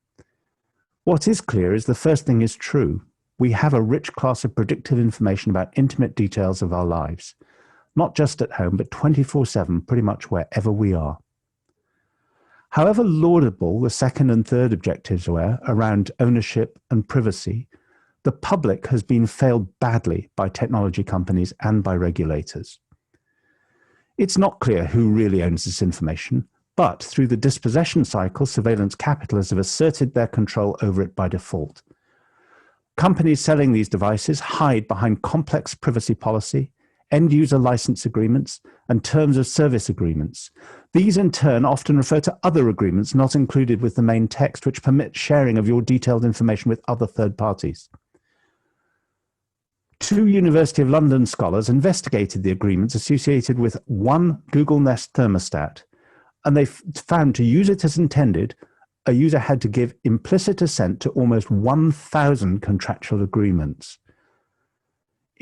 H: What is clear is the first thing is true. We have a rich class of predictive information about intimate details of our lives, not just at home, but 24/7, pretty much wherever we are. However laudable the second and third objectives were around ownership and privacy, the public has been failed badly by technology companies and by regulators. It's not clear who really owns this information, but through the dispossession cycle, surveillance capitalists have asserted their control over it by default. Companies selling these devices hide behind complex privacy policy, end-user license agreements, and terms of service agreements. These, in turn, often refer to other agreements not included with the main text, which permit sharing of your detailed information with other third parties. 2 University of London scholars investigated the agreements associated with one Google Nest thermostat And they found to use it as intended, a user had to give implicit assent to almost 1,000 contractual agreements.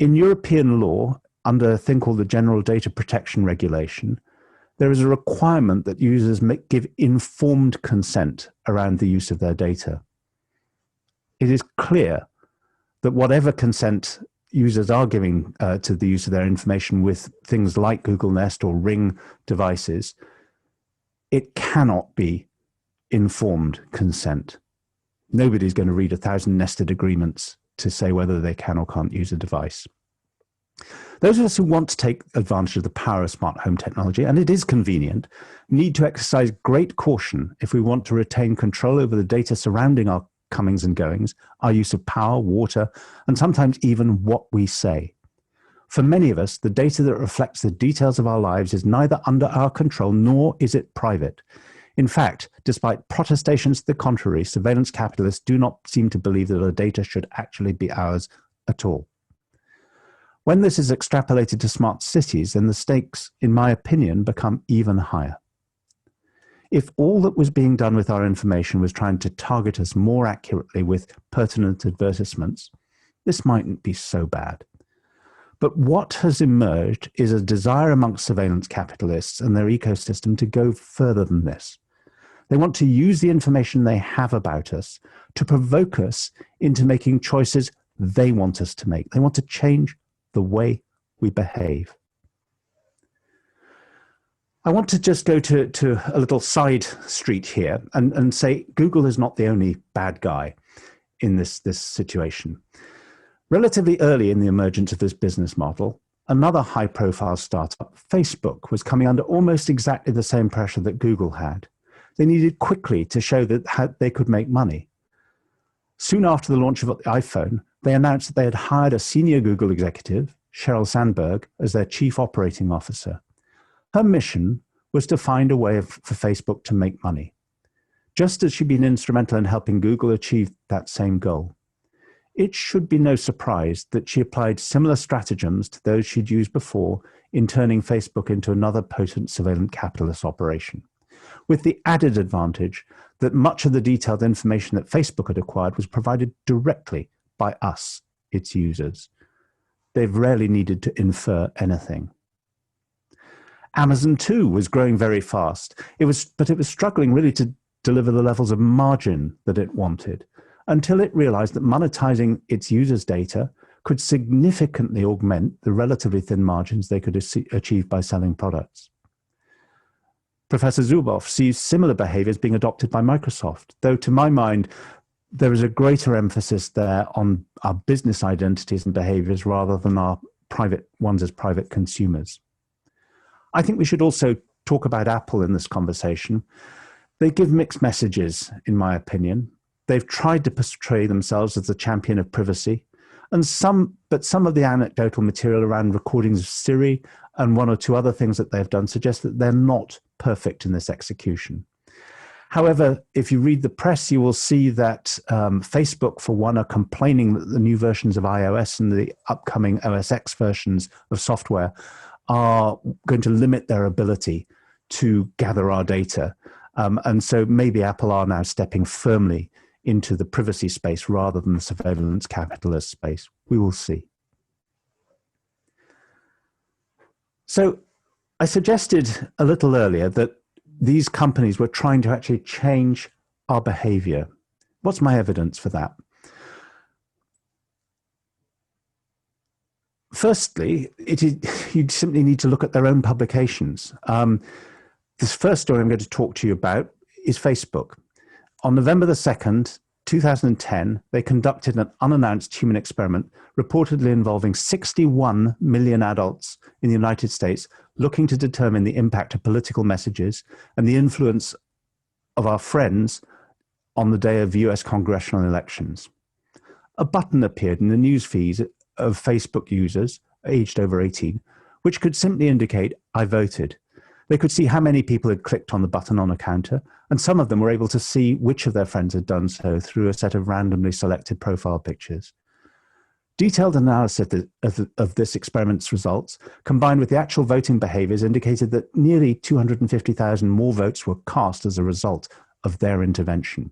H: In European law, under a thing called the General Data Protection Regulation, there is a requirement that users give informed consent around the use of their data. It is clear that whatever consent users are giving to the use of their information with things like Google Nest or Ring devices, it cannot be informed consent. Nobody's going to read 1,000 nested agreements to say whether they can or can't use a device. Those of us who want to take advantage of the power of smart home technology, and it is convenient, need to exercise great caution if we want to retain control over the data surrounding our comings and goings, our use of power, water, and sometimes even what we say. For many of us, the data that reflects the details of our lives is neither under our control nor is it private. In fact, despite protestations to the contrary, surveillance capitalists do not seem to believe that our data should actually be ours at all. When this is extrapolated to smart cities, then the stakes, in my opinion, become even higher. If all that was being done with our information was trying to target us more accurately with pertinent advertisements, this mightn't be so bad. But what has emerged is a desire amongst surveillance capitalists and their ecosystem to go further than this. They want to use the information they have about us to provoke us into making choices they want us to make. They want to change the way we behave. I want to just go to a little side street here and say Google is not the only bad guy in this situation. Relatively early in the emergence of this business model, another high-profile startup, Facebook, was coming under almost exactly the same pressure that Google had. They needed quickly to show that they could make money. Soon after the launch of the iPhone, they announced that they had hired a senior Google executive, Sheryl Sandberg, as their chief operating officer. Her mission was to find a way for Facebook to make money, just as she'd been instrumental in helping Google achieve that same goal. It should be no surprise that she applied similar stratagems to those she'd used before in turning Facebook into another potent surveillance capitalist operation, with the added advantage that much of the detailed information that Facebook had acquired was provided directly by us, its users. They've rarely needed to infer anything. Amazon too was growing very fast. But it was struggling really to deliver the levels of margin that it wanted, until it realized that monetizing its users' data could significantly augment the relatively thin margins they could achieve by selling products. Professor Zuboff sees similar behaviors being adopted by Microsoft, though to my mind, there is a greater emphasis there on our business identities and behaviors rather than our private ones as private consumers. I think we should also talk about Apple in this conversation. They give mixed messages, in my opinion. They've tried to portray themselves as the champion of privacy, but some of the anecdotal material around recordings of Siri and one or two other things that they've done suggest that they're not perfect in this execution. However, if you read the press, you will see that Facebook, for one, are complaining that the new versions of iOS and the upcoming OS X versions of software are going to limit their ability to gather our data. And so maybe Apple are now stepping firmly into the privacy space rather than the surveillance capitalist space. We will see. So I suggested a little earlier that these companies were trying to actually change our behavior. What's my evidence for that? Firstly, you simply need to look at their own publications. This first story I'm going to talk to you about is Facebook. On November the 2nd, 2010, they conducted an unannounced human experiment reportedly involving 61 million adults in the United States, looking to determine the impact of political messages and the influence of our friends on the day of US congressional elections. A button appeared in the news feeds of Facebook users aged over 18, which could simply indicate, "I voted." They could see how many people had clicked on the button on a counter, and some of them were able to see which of their friends had done so through a set of randomly selected profile pictures. Detailed analysis of this experiment's results, combined with the actual voting behaviors, indicated that nearly 250,000 more votes were cast as a result of their intervention.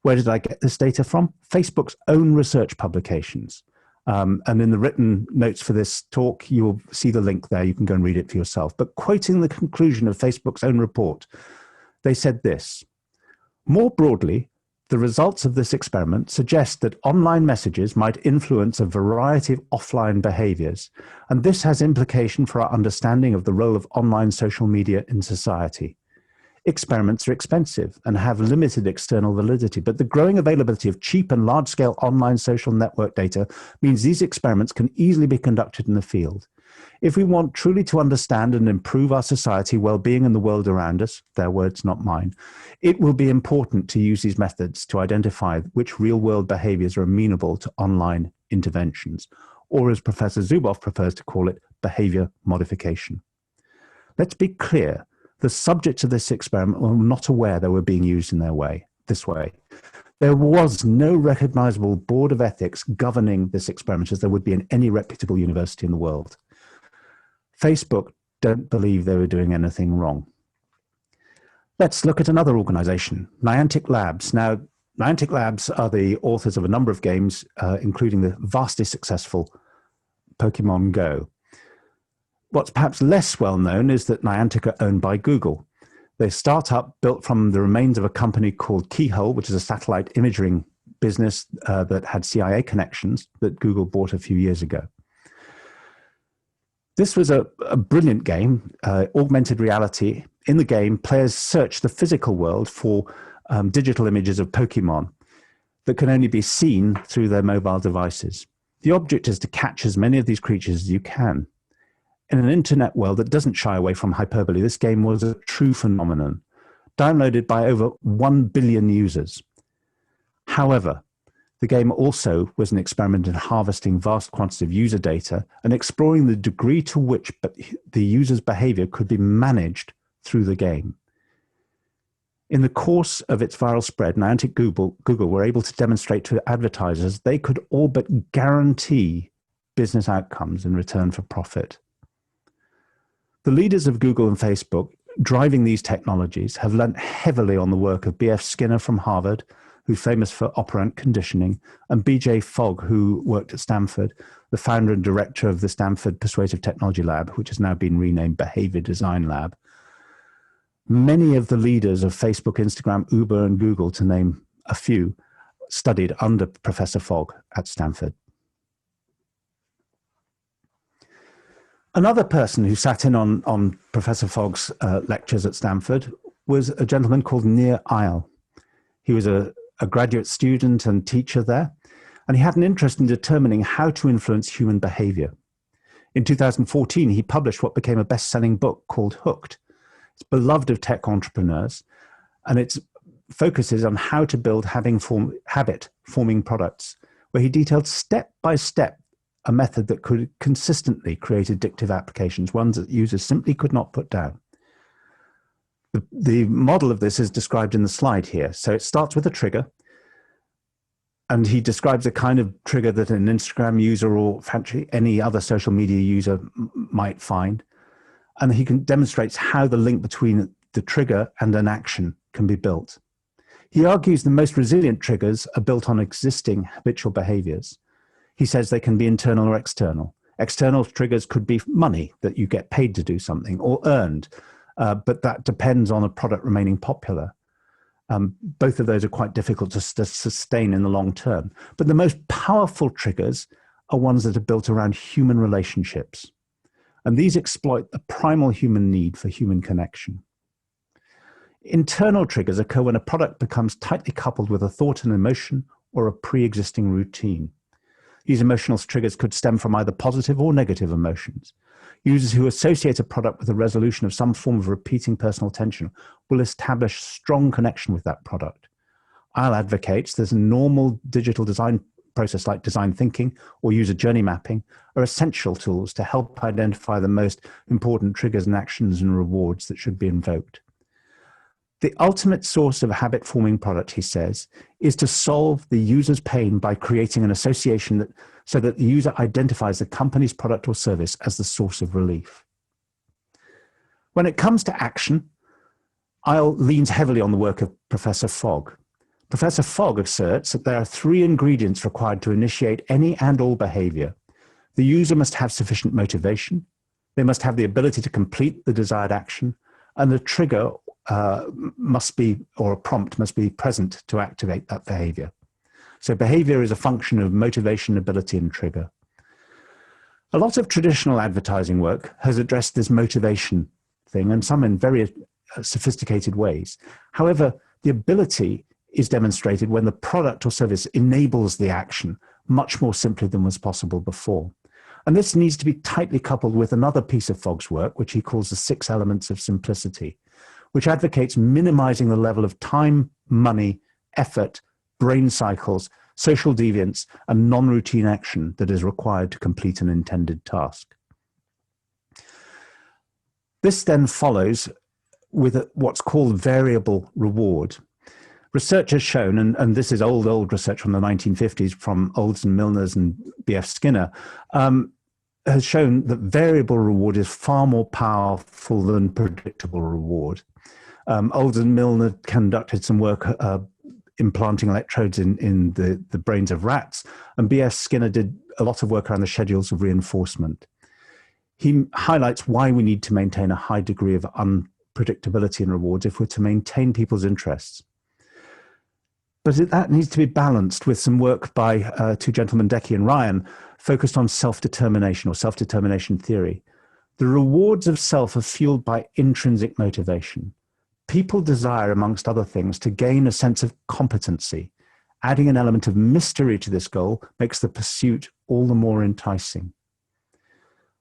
H: Where did I get this data from? Facebook's own research publications. And in the written notes for this talk, you will see the link there. You can go and read it for yourself. But quoting the conclusion of Facebook's own report, they said this: more broadly, the results of this experiment suggest that online messages might influence a variety of offline behaviors, and this has implication for our understanding of the role of online social media in society. Experiments are expensive and have limited external validity, but the growing availability of cheap and large-scale online social network data means these experiments can easily be conducted in the field. If we want truly to understand and improve our society, well-being, and the world around us, their words, not mine, it will be important to use these methods to identify which real-world behaviors are amenable to online interventions, or as Professor Zuboff prefers to call it, behavior modification. Let's be clear, the subjects of this experiment were not aware they were being used in this way. There was no recognizable board of ethics governing this experiment, as there would be in any reputable university in the world. Facebook don't believe they were doing anything wrong. Let's look at another organization, Niantic Labs. Now, Niantic Labs are the authors of a number of games, including the vastly successful Pokemon Go. What's perhaps less well known is that Niantic are owned by Google. They're a startup built from the remains of a company called Keyhole, which is a satellite imaging business that had CIA connections that Google bought a few years ago. This was a brilliant game, augmented reality. In the game, players search the physical world for digital images of Pokemon that can only be seen through their mobile devices. The object is to catch as many of these creatures as you can. In an internet world that doesn't shy away from hyperbole, this game was a true phenomenon, downloaded by over 1 billion users. However, the game also was an experiment in harvesting vast quantities of user data and exploring the degree to which the user's behavior could be managed through the game. In the course of its viral spread, Niantic Google were able to demonstrate to advertisers they could all but guarantee business outcomes in return for profit. The leaders of Google and Facebook driving these technologies have lent heavily on the work of B.F. Skinner from Harvard, who's famous for operant conditioning, and B.J. Fogg, who worked at Stanford, the founder and director of the Stanford Persuasive Technology Lab, which has now been renamed Behavior Design Lab. Many of the leaders of Facebook, Instagram, Uber, and Google, to name a few, studied under Professor Fogg at Stanford. Another person who sat in on Professor Fogg's lectures at Stanford was a gentleman called Nir Eyal. He was a graduate student and teacher there, and he had an interest in determining how to influence human behavior. In 2014, he published what became a best-selling book called Hooked. It's beloved of tech entrepreneurs, and its focus is on how to build habit-forming products, where he detailed step by step a method that could consistently create addictive applications, ones that users simply could not put down. The model of this is described in the slide here. So it starts with a trigger, and he describes a kind of trigger that an Instagram user or any other social media user might find. And he demonstrates how the link between the trigger and an action can be built. He argues the most resilient triggers are built on existing habitual behaviors. He says they can be internal or external. External triggers could be money, that you get paid to do something, or earned, but that depends on a product remaining popular. Both of those are quite difficult to sustain in the long term. But the most powerful triggers are ones that are built around human relationships. And these exploit the primal human need for human connection. Internal triggers occur when a product becomes tightly coupled with a thought and emotion or a pre-existing routine. These emotional triggers could stem from either positive or negative emotions. Users who associate a product with the resolution of some form of repeating personal tension will establish strong connection with that product. Eyal advocates there's a normal digital design process like design thinking or user journey mapping are essential tools to help identify the most important triggers and actions and rewards that should be invoked. The ultimate source of a habit-forming product, he says, is to solve the user's pain by creating an association so that the user identifies the company's product or service as the source of relief. When it comes to action, Isle leans heavily on the work of Professor Fogg. Professor Fogg asserts that there are 3 ingredients required to initiate any and all behavior. The user must have sufficient motivation, they must have the ability to complete the desired action, and the trigger must be, or a prompt must be present to activate that behavior. So behavior is a function of motivation, ability, and trigger. A lot of traditional advertising work has addressed this motivation thing, and some in very sophisticated ways. However, the ability is demonstrated when the product or service enables the action much more simply than was possible before. And this needs to be tightly coupled with another piece of Fogg's work, which he calls the 6 elements of simplicity, which advocates minimizing the level of time, money, effort, brain cycles, social deviance, and non-routine action that is required to complete an intended task. This then follows with what's called variable reward. Research has shown, and this is old research from the 1950s from Olds and Milners and B.F. Skinner, has shown that variable reward is far more powerful than predictable reward. Olds and Milner conducted some work implanting electrodes in the brains of rats, and B.F. Skinner did a lot of work around the schedules of reinforcement. He highlights why we need to maintain a high degree of unpredictability in rewards if we're to maintain people's interests. But that needs to be balanced with some work by 2 gentlemen, Decky and Ryan, focused on self-determination or self-determination theory. The rewards of self are fueled by intrinsic motivation. People desire, amongst other things, to gain a sense of competency. Adding an element of mystery to this goal makes the pursuit all the more enticing.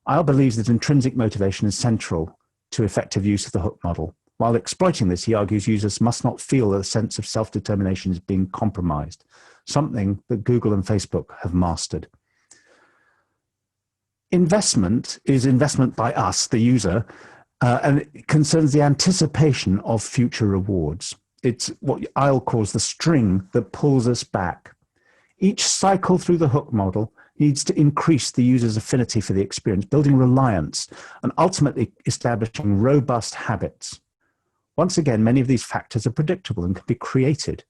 H: Isle believes that intrinsic motivation is central to effective use of the hook model. While exploiting this, he argues users must not feel that a sense of self-determination is being compromised, something that Google and Facebook have mastered. Investment is investment by us, the user, and it concerns the anticipation of future rewards. It's what Isle calls the string that pulls us back. Each cycle through the hook model needs to increase the user's affinity for the experience, building reliance, and ultimately establishing robust habits. Once again, many of these factors are predictable and can be created.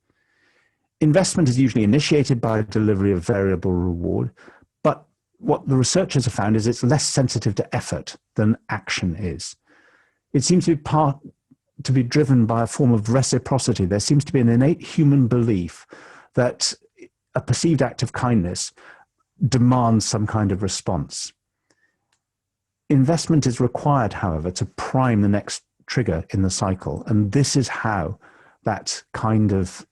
H: Investment is usually initiated by delivery of variable reward, but what the researchers have found is it's less sensitive to effort than action is. It seems to be driven by a form of reciprocity. There seems to be an innate human belief that a perceived act of kindness demands some kind of response. Investment is required, however, to prime the next trigger in the cycle, and this is how that kind of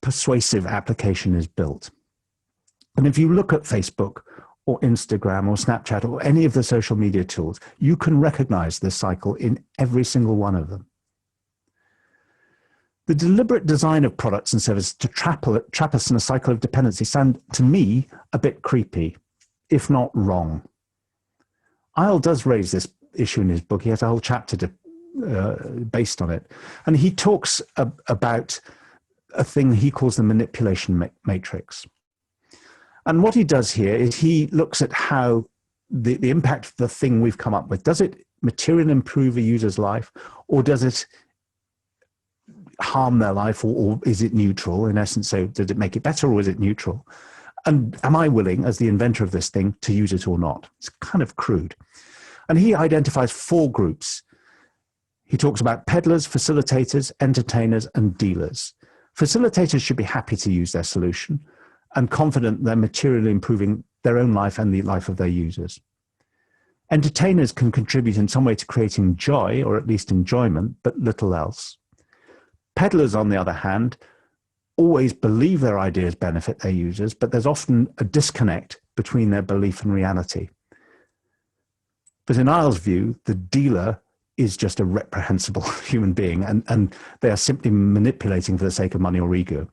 H: persuasive application is built. And if you look at Facebook or Instagram or Snapchat or any of the social media tools, you can recognize this cycle in every single one of them. The deliberate design of products and services to trap us in a cycle of dependency sound, to me, a bit creepy, if not wrong. Isle does raise this issue in his book. He has a whole chapter based on it. And he talks about a thing he calls the manipulation matrix. And what he does here is he looks at how the impact of the thing we've come up with, does it materially improve a user's life, or does it harm their life, or is it neutral? In essence, so did it make it better, or is it neutral? And am I willing, as the inventor of this thing, to use it or not? It's kind of crude. And he identifies 4 groups. He talks about peddlers, facilitators, entertainers, and dealers. Facilitators should be happy to use their solution and confident they're materially improving their own life and the life of their users. Entertainers can contribute in some way to creating joy, or at least enjoyment, but little else. Peddlers, on the other hand, always believe their ideas benefit their users, but there's often a disconnect between their belief and reality. But in Isle's view, the dealer is just a reprehensible human being, and they are simply manipulating for the sake of money or ego.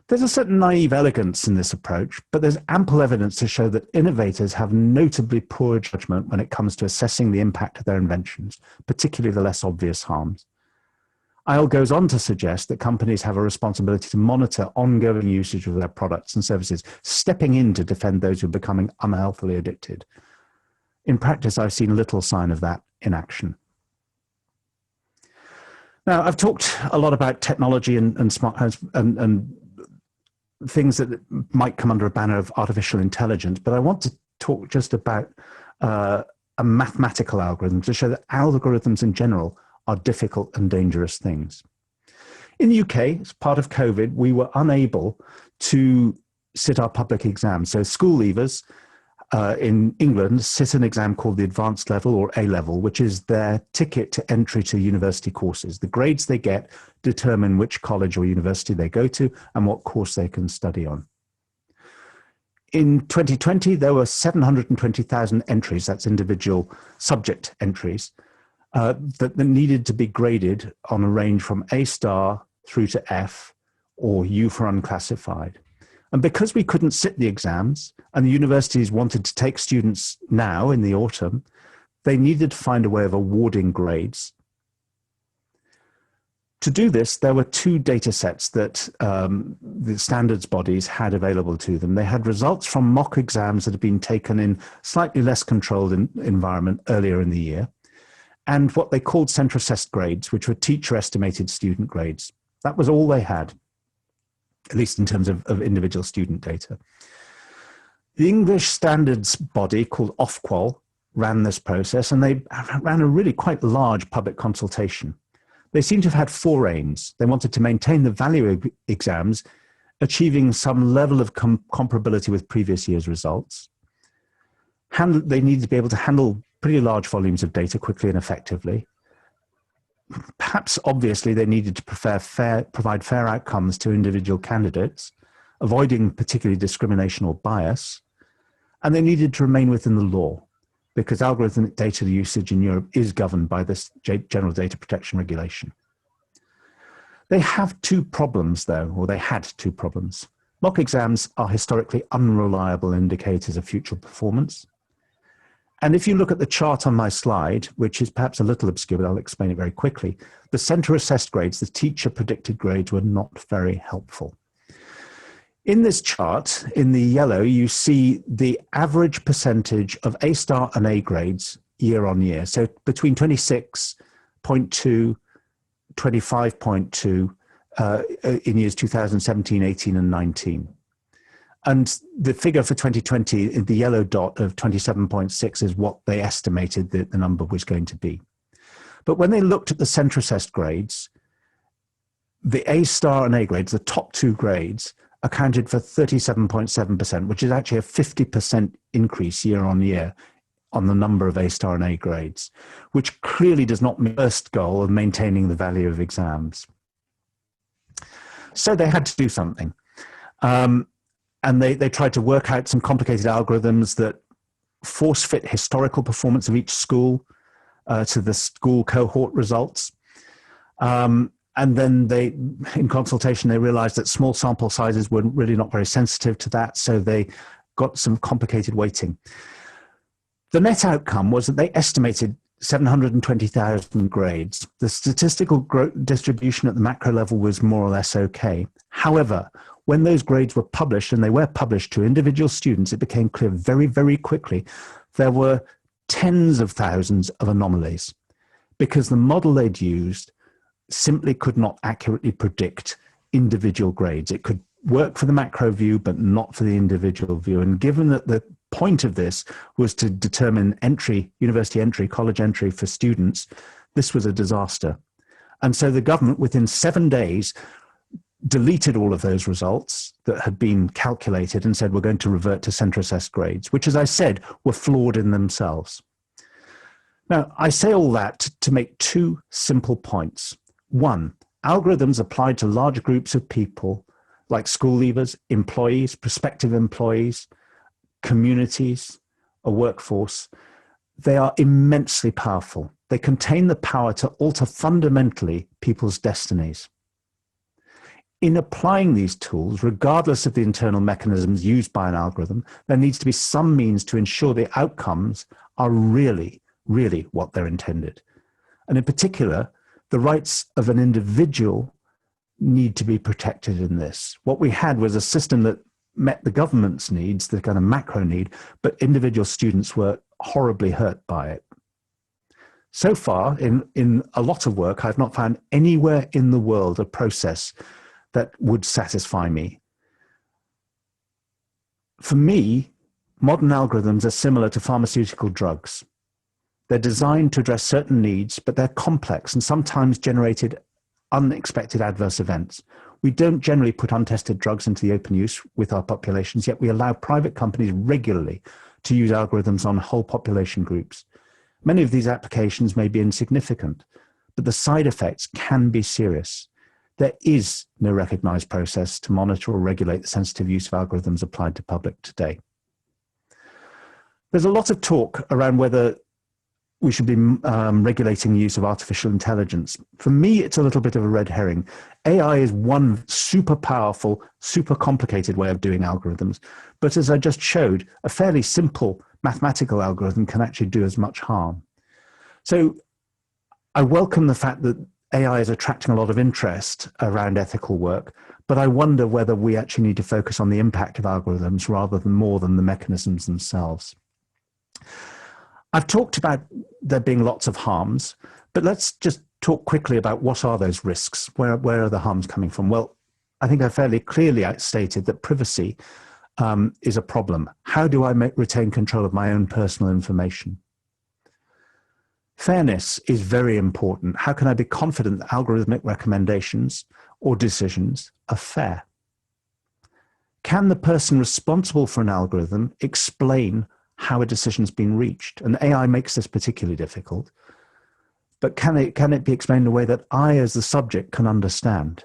H: There's a certain naive elegance in this approach, but there's ample evidence to show that innovators have notably poor judgment when it comes to assessing the impact of their inventions, particularly the less obvious harms. Isle goes on to suggest that companies have a responsibility to monitor ongoing usage of their products and services, stepping in to defend those who are becoming unhealthily addicted. In practice, I've seen little sign of that in action. Now, I've talked a lot about technology and smart and things that might come under a banner of artificial intelligence, but I want to talk just about a mathematical algorithm to show that algorithms in general are difficult and dangerous things. In the UK, as part of COVID, we were unable to sit our public exams. So school leavers in England sit an exam called the advanced level or A level, which is their ticket to entry to university courses. The grades they get determine which college or university they go to and what course they can study on. In 2020, there were 720,000 entries, that's individual subject entries, that needed to be graded on a range from A star through to F or U for unclassified. And because we couldn't sit the exams and the universities wanted to take students now in the autumn, they needed to find a way of awarding grades. To do this, there were two data sets that the standards bodies had available to them. They had results from mock exams that had been taken in slightly less controlled environment earlier in the year, and what they called centre-assessed grades, which were teacher-estimated student grades. That was all they had, at least in terms of individual student data. The English standards body called Ofqual ran this process, and they ran a really quite large public consultation. They seem to have had four aims. They wanted to maintain the value of exams, achieving some level of comparability with previous year's results. They needed to be able to handle pretty large volumes of data quickly and effectively. Perhaps obviously they needed to provide fair outcomes to individual candidates, avoiding particularly discrimination or bias, and they needed to remain within the law, because algorithmic data usage in Europe is governed by this General Data Protection Regulation. They have two problems though, or they had two problems. Mock exams are historically unreliable indicators of future performance. And if you look at the chart on my slide, which is perhaps a little obscure, but I'll explain it very quickly, the centre-assessed grades, the teacher-predicted grades, were not very helpful. In this chart, in the yellow, you see the average percentage of A star and A grades year on year. So between 26.2, 25.2 in years 2017, 18, and 19. And the figure for 2020, the yellow dot of 27.6 is what they estimated that the number was going to be. But when they looked at the centre-assessed grades, the A star and A grades, the top two grades, accounted for 37.7%, which is actually a 50% increase year on year on the number of A star and A grades, which clearly does not meet the first goal of maintaining the value of exams. So they had to do something. And they tried to work out some complicated algorithms that force fit historical performance of each school to the school cohort results. And then in consultation, they realized that small sample sizes were really not very sensitive to that, so they got some complicated weighting. The net outcome was that they estimated 720,000 grades. The statistical distribution at the macro level was more or less okay. However, when those grades were published, and they were published to individual students, it became clear very, very quickly there were tens of thousands of anomalies because the model they'd used simply could not accurately predict individual grades. It could work for the macro view, but not for the individual view. And given that the point of this was to determine entry, university entry, college entry for students, this was a disaster. And so the government, within 7 days, deleted all of those results that had been calculated and said, we're going to revert to centre-assessed grades, which, as I said, were flawed in themselves. Now, I say all that to make two simple points. One, algorithms applied to large groups of people, like school leavers, employees, prospective employees, communities, a workforce, they are immensely powerful. They contain the power to alter fundamentally people's destinies. In applying these tools, regardless of the internal mechanisms used by an algorithm, there needs to be some means to ensure the outcomes are really, really what they're intended. And in particular, the rights of an individual need to be protected in this. What we had was a system that met the government's needs, the kind of macro need, but individual students were horribly hurt by it. So far, in a lot of work, I've not found anywhere in the world a process that would satisfy me. For me, modern algorithms are similar to pharmaceutical drugs. They're designed to address certain needs, but they're complex and sometimes generated unexpected adverse events. We don't generally put untested drugs into the open use with our populations, yet we allow private companies regularly to use algorithms on whole population groups. Many of these applications may be insignificant, but the side effects can be serious. There is no recognized process to monitor or regulate the sensitive use of algorithms applied to public today. There's a lot of talk around whether we should be regulating the use of artificial intelligence. For me, it's a little bit of a red herring. AI is one super powerful, super complicated way of doing algorithms. But as I just showed, a fairly simple mathematical algorithm can actually do as much harm. So I welcome the fact that AI is attracting a lot of interest around ethical work, but I wonder whether we actually need to focus on the impact of algorithms rather than more than the mechanisms themselves. I've talked about there being lots of harms, but let's just talk quickly about what are those risks? Where are the harms coming from? Well, I think I fairly clearly stated that privacy is a problem. How do I retain control of my own personal information? Fairness is very important. How can I be confident that algorithmic recommendations or decisions are fair? Can the person responsible for an algorithm explain how a decision's been reached? And AI makes this particularly difficult, but can it be explained in a way that I, as the subject, can understand?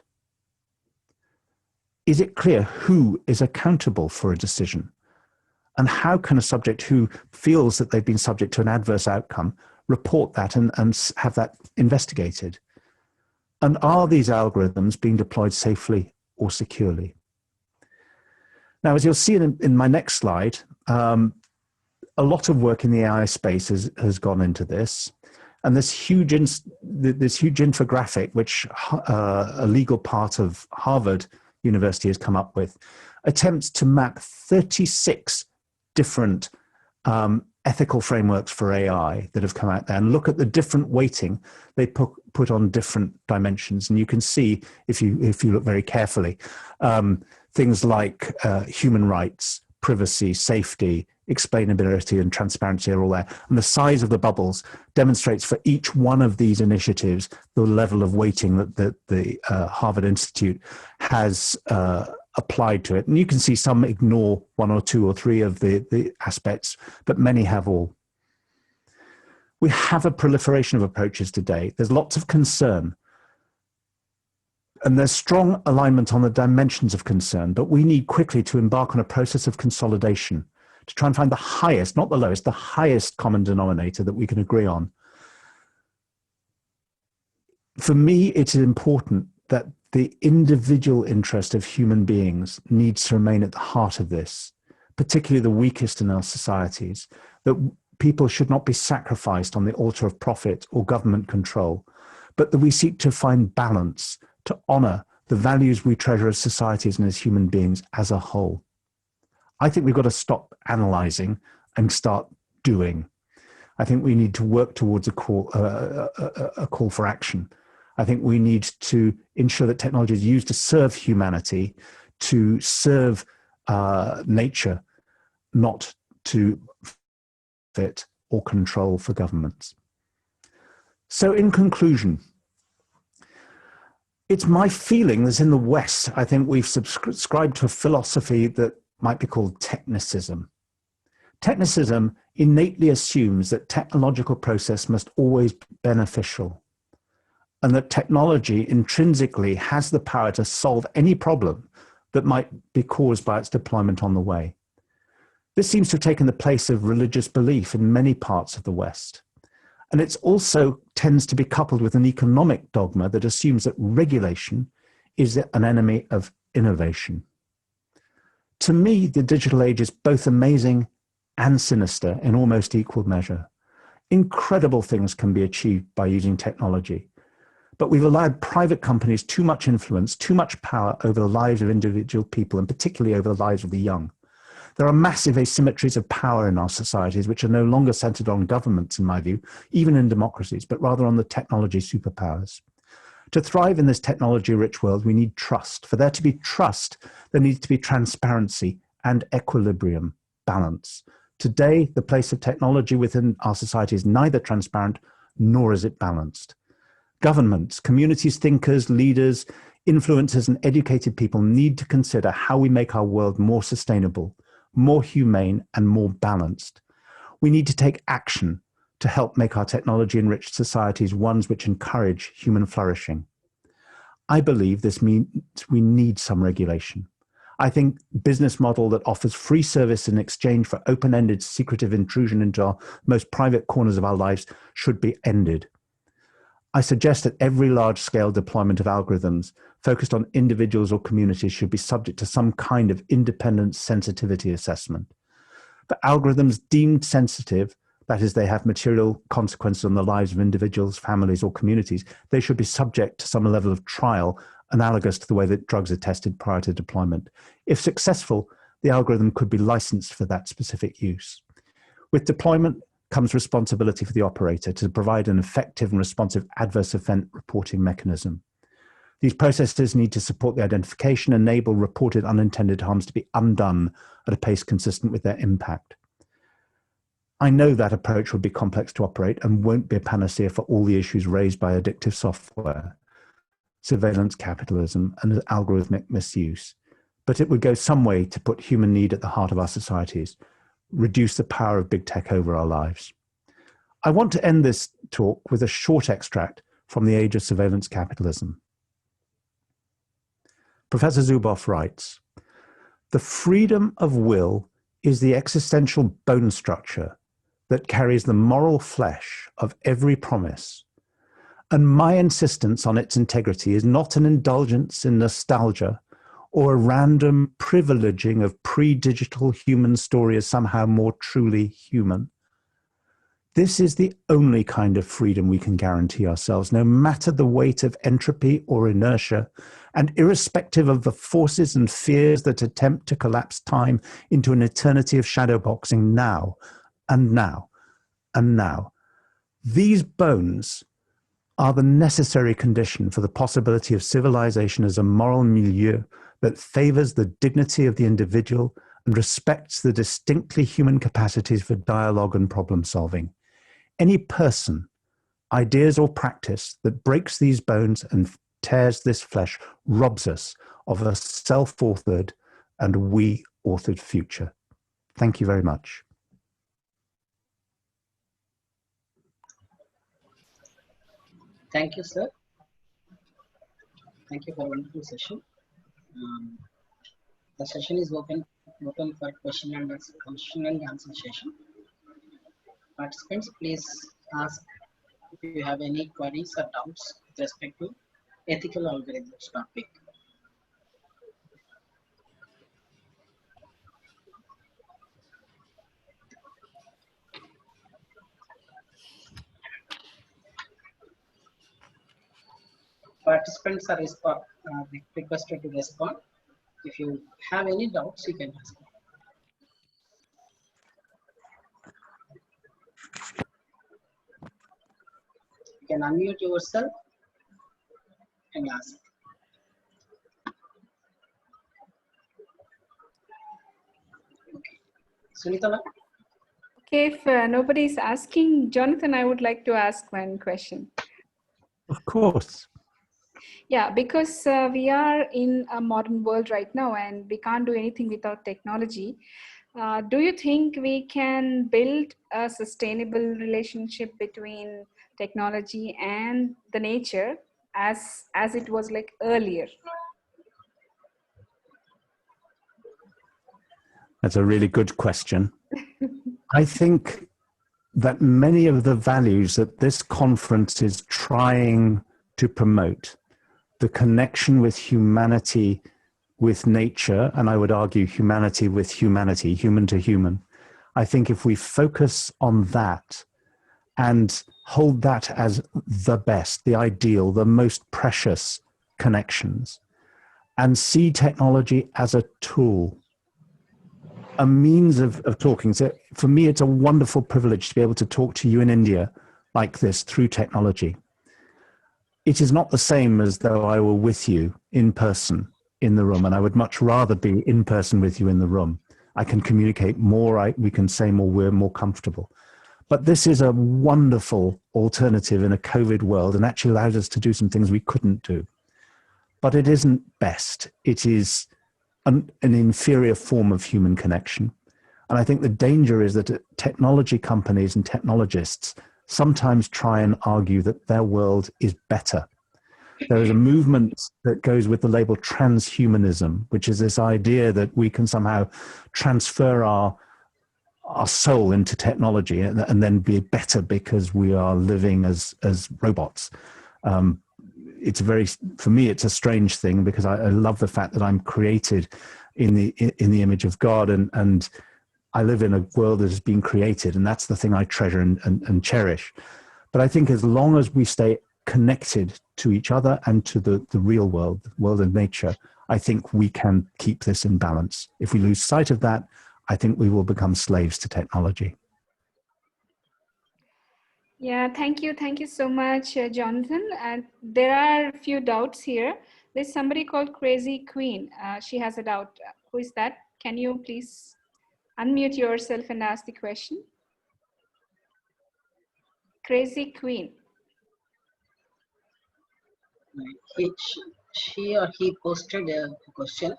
H: Is it clear who is accountable for a decision? And how can a subject who feels that they've been subject to an adverse outcome report that and have that investigated? And are these algorithms being deployed safely or securely? Now, as you'll see in my next slide, a lot of work in the AI space has gone into this. And this huge infographic, which a legal part of Harvard University has come up with, attempts to map 36 different ethical frameworks for AI that have come out there and look at the different weighting they put on different dimensions. And you can see, if you look very carefully, things like human rights, privacy, safety, explainability, and transparency are all there. And the size of the bubbles demonstrates for each one of these initiatives the level of weighting that the Harvard Institute has applied to it. And you can see some ignore one or two or three of the aspects, but many have all. We have a proliferation of approaches today. There's lots of concern. And there's strong alignment on the dimensions of concern, but we need quickly to embark on a process of consolidation to try and find the highest, not the lowest, the highest common denominator that we can agree on. For me, it is important that the individual interest of human beings needs to remain at the heart of this, particularly the weakest in our societies, that people should not be sacrificed on the altar of profit or government control, but that we seek to find balance, to honor the values we treasure as societies and as human beings as a whole. I think we've got to stop analyzing and start doing. I think we need to work towards a call for action. I think we need to ensure that technology is used to serve humanity, to serve nature, not to fit or control for governments. So in conclusion, it's my feeling that in the West, I think we've subscribed to a philosophy that might be called technicism. Technicism innately assumes that technological process must always be beneficial, and that technology intrinsically has the power to solve any problem that might be caused by its deployment on the way. This seems to have taken the place of religious belief in many parts of the West. And it also tends to be coupled with an economic dogma that assumes that regulation is an enemy of innovation. To me, the digital age is both amazing and sinister in almost equal measure. Incredible things can be achieved by using technology, but we've allowed private companies too much influence, too much power over the lives of individual people, and particularly over the lives of the young. There are massive asymmetries of power in our societies, which are no longer centered on governments, in my view, even in democracies, but rather on the technology superpowers. To thrive in this technology-rich world, we need trust. For there to be trust, there needs to be transparency and equilibrium, balance. Today, the place of technology within our society is neither transparent nor is it balanced. Governments, communities, thinkers, leaders, influencers, and educated people need to consider how we make our world more sustainable, more humane, and more balanced. We need to take action to help make our technology-enriched societies ones which encourage human flourishing. I believe this means we need some regulation. I think business model that offers free service in exchange for open-ended, secretive intrusion into our most private corners of our lives should be ended. I suggest that every large-scale deployment of algorithms focused on individuals or communities should be subject to some kind of independent sensitivity assessment. For algorithms deemed sensitive, that is, they have material consequences on the lives of individuals, families, or communities, they should be subject to some level of trial analogous to the way that drugs are tested prior to deployment. If successful, the algorithm could be licensed for that specific use. With deployment comes responsibility for the operator to provide an effective and responsive adverse event reporting mechanism. These processes need to support the identification, enable reported unintended harms to be undone at a pace consistent with their impact. I know that approach would be complex to operate and won't be a panacea for all the issues raised by addictive software, surveillance capitalism, and algorithmic misuse, but it would go some way to put human need at the heart of our societies, reduce the power of big tech over our lives. I want to end this talk with a short extract from The Age of Surveillance Capitalism. Professor Zuboff writes, "The freedom of will is the existential bone structure that carries the moral flesh of every promise, and my insistence on its integrity is not an indulgence in nostalgia or a random privileging of pre-digital human story as somehow more truly human. This is the only kind of freedom we can guarantee ourselves, no matter the weight of entropy or inertia, and irrespective of the forces and fears that attempt to collapse time into an eternity of shadowboxing now, and now, and now. These bones are the necessary condition for the possibility of civilization as a moral milieu that favors the dignity of the individual and respects the distinctly human capacities for dialogue and problem solving. Any person, ideas, or practice that breaks these bones and tears this flesh robs us of a self-authored and we-authored future." Thank you very much.
D: Thank you, sir. Thank you for a wonderful session. The session is open for question and answer session. Participants, please ask if you have any queries or doubts with respect to ethical algorithms topic. Participants are requested to respond. If you have any doubts, you can ask. You can unmute yourself and ask. Okay. Sunita ma'am?
C: Okay, if nobody is asking, Jonathan, I would like to ask one question.
H: Of course.
C: Yeah, because we are in a modern world right now and we can't do anything without technology. Do you think we can build a sustainable relationship between technology and the nature as it was like earlier?
H: That's a really good question. I think that many of the values that this conference is trying to promote, the connection with humanity, with nature, and I would argue humanity with humanity, human to human, I think if we focus on that and hold that as the best, the ideal, the most precious connections, and see technology as a tool, a means of talking. So for me, it's a wonderful privilege to be able to talk to you in India like this through technology. It is not the same as though I were with you in person in the room, and I would much rather be in person with you in the room. I can communicate more, we can say more, we're more comfortable. But this is a wonderful alternative in a COVID world and actually allows us to do some things we couldn't do. But it isn't best. It is an inferior form of human connection. And I think the danger is that technology companies and technologists sometimes try and argue that their world is better. There is a movement that goes with the label transhumanism, which is this idea that we can somehow transfer our soul into technology and then be better because we are living as robots. It's for me, it's a strange thing because I love the fact that I'm created in the image of God, and I live in a world that has been created, and that's the thing I treasure and cherish. But I think as long as we stay connected to each other and to the real world, the world of nature, I think we can keep this in balance. If we lose sight of that, I think we will become slaves to technology.
C: Yeah, thank you. Thank you so much, Jonathan. And there are a few doubts here. There's somebody called Crazy Queen. She has a doubt. Who is that? Can you please unmute yourself and ask the question? Crazy Queen.
D: She or he posted a question: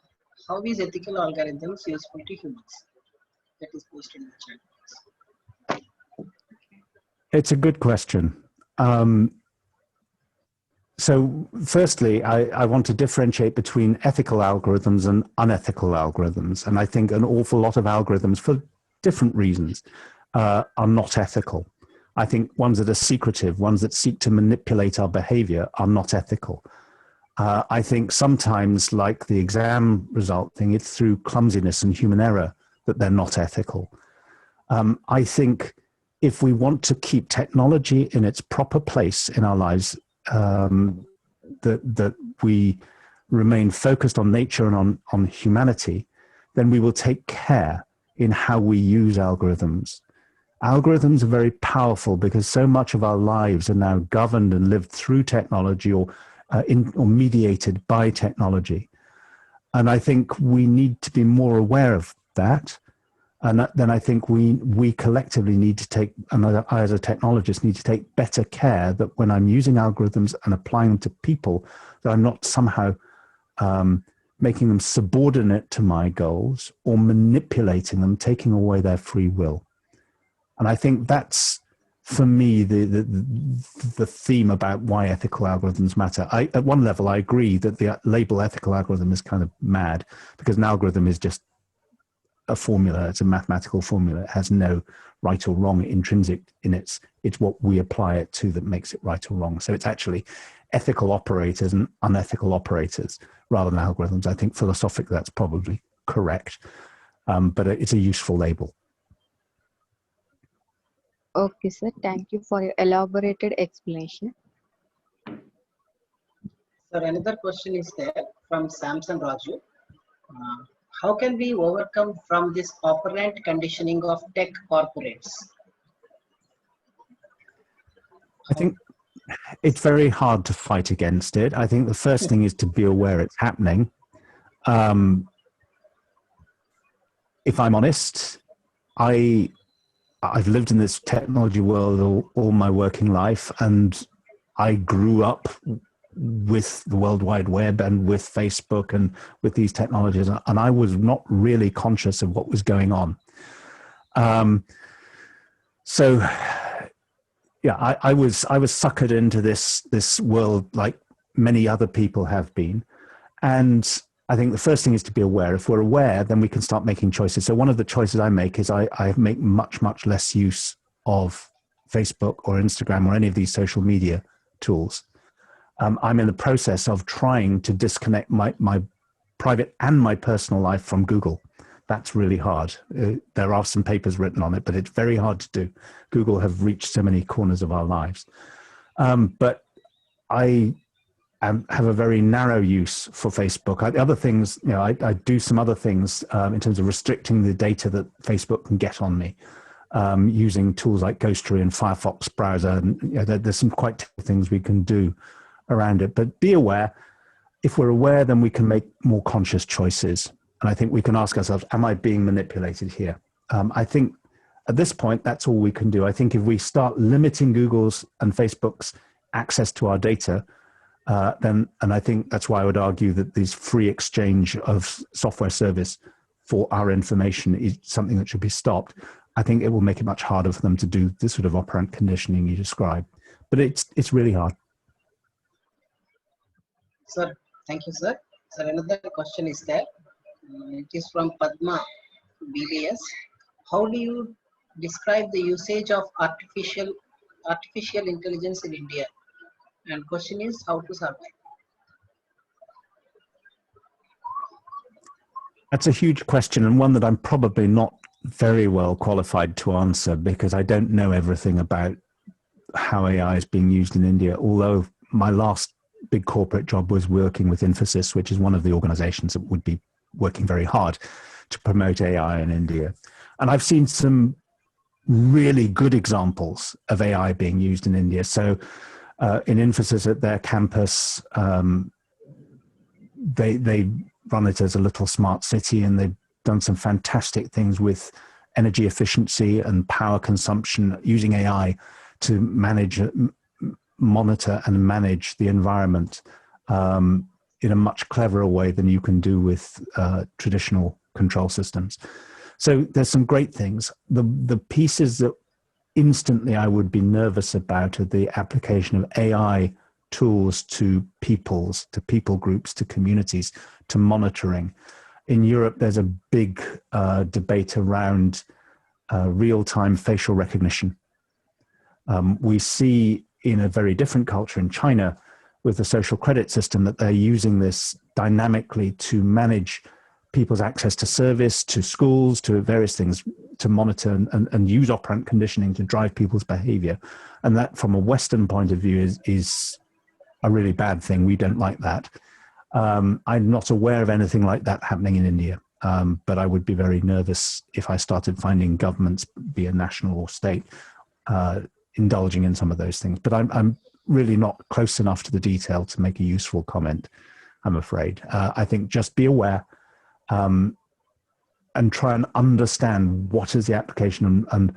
D: how is ethical algorithms useful to humans? That is posted in the chat.
H: It's a good question. So firstly, I want to differentiate between ethical algorithms and unethical algorithms. And I think an awful lot of algorithms, for different reasons, are not ethical. I think ones that are secretive, ones that seek to manipulate our behavior are not ethical. I think sometimes, like the exam result thing, it's through clumsiness and human error that they're not ethical. I think if we want to keep technology in its proper place in our lives, that we remain focused on nature and on humanity, then we will take care in how we use algorithms. Algorithms are very powerful because so much of our lives are now governed and lived through technology or mediated by technology. And I think we need to be more aware of that. And then I think we collectively need to take, and I as a technologist need to take better care that when I'm using algorithms and applying them to people, that I'm not somehow making them subordinate to my goals or manipulating them, taking away their free will. And I think that's, for me, the theme about why ethical algorithms matter. At one level, I agree that the label ethical algorithm is kind of mad, because an algorithm is just a formula. It's a mathematical formula. It has no right or wrong intrinsic in it. It's what we apply it to that makes it right or wrong. So it's actually ethical operators and unethical operators rather than algorithms. I think philosophically that's probably correct, but it's a useful label.
I: Okay, sir. Thank you for your elaborated explanation.
D: So another question is there from Samson Raju. How can we overcome from this operant conditioning of tech corporates?
H: I think it's very hard to fight against it. I think the first thing is to be aware it's happening. If I'm honest, I've lived in this technology world all my working life, and I grew up with the World Wide Web and with Facebook and with these technologies, and I was not really conscious of what was going on. So yeah, I was suckered into this world like many other people have been. And I think the first thing is to be aware. If we're aware, then we can start making choices. So one of the choices I make is I make much less use of Facebook or Instagram or any of these social media tools. I'm in the process of trying to disconnect my private and my personal life from Google. That's really hard. There are some papers written on it, but it's very hard to do. Google have reached so many corners of our lives. But I have a very narrow use for Facebook. Other things, I do some other things in terms of restricting the data that Facebook can get on me, using tools like Ghostery and Firefox browser. And there's some quite technical things we can do around it. But be aware. If we're aware, then we can make more conscious choices. And I think we can ask ourselves, am I being manipulated here? I think at this point, that's all we can do. I think if we start limiting Google's and Facebook's access to our data, and I think that's why I would argue that this free exchange of software service for our information is something that should be stopped. I think it will make it much harder for them to do this sort of operant conditioning you described. But it's really hard.
D: Sir, thank you, sir. Sir, another question is there. It is from Padma BBS. How do you describe the usage of artificial intelligence in India? And question is how to survive.
H: That's a huge question, and one that I'm probably not very well qualified to answer, because I don't know everything about how AI is being used in India, although my last big corporate job was working with Infosys, which is one of the organizations that would be working very hard to promote AI in India. And I've seen some really good examples of AI being used in India. So in Infosys at their campus, they run it as a little smart city, and they've done some fantastic things with energy efficiency and power consumption using AI to monitor and manage the environment in a much cleverer way than you can do with traditional control systems. So there's some great things. The pieces that instantly I would be nervous about are the application of AI tools to people groups, to communities, to monitoring. In Europe, there's a big debate around real-time facial recognition. We see in a very different culture in China with the social credit system that they're using this dynamically to manage people's access to service, to schools, to various things, to monitor and use operant conditioning to drive people's behavior. And that, from a Western point of view, is a really bad thing. We don't like that. I'm not aware of anything like that happening in India, but I would be very nervous if I started finding governments, be it national or state, indulging in some of those things. But I'm really not close enough to the detail to make a useful comment, I'm afraid. I think just be aware and try and understand what is the application and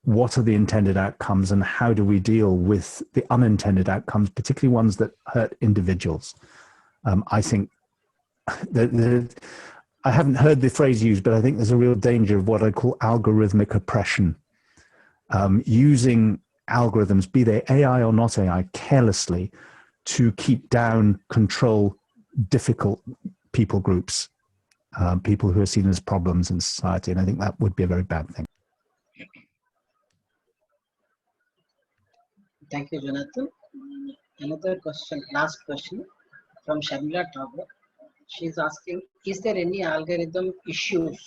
H: what are the intended outcomes, and how do we deal with the unintended outcomes, particularly ones that hurt individuals. I think that I haven't heard the phrase used, but I think there's a real danger of what I call algorithmic oppression. Using algorithms, be they AI or not AI, carelessly to keep down, control difficult people groups, people who are seen as problems in society. And I think that would be a very bad thing.
D: Thank you, Jonathan. Another question, last question from Shamila Tagore. She's asking, is there any algorithm issues?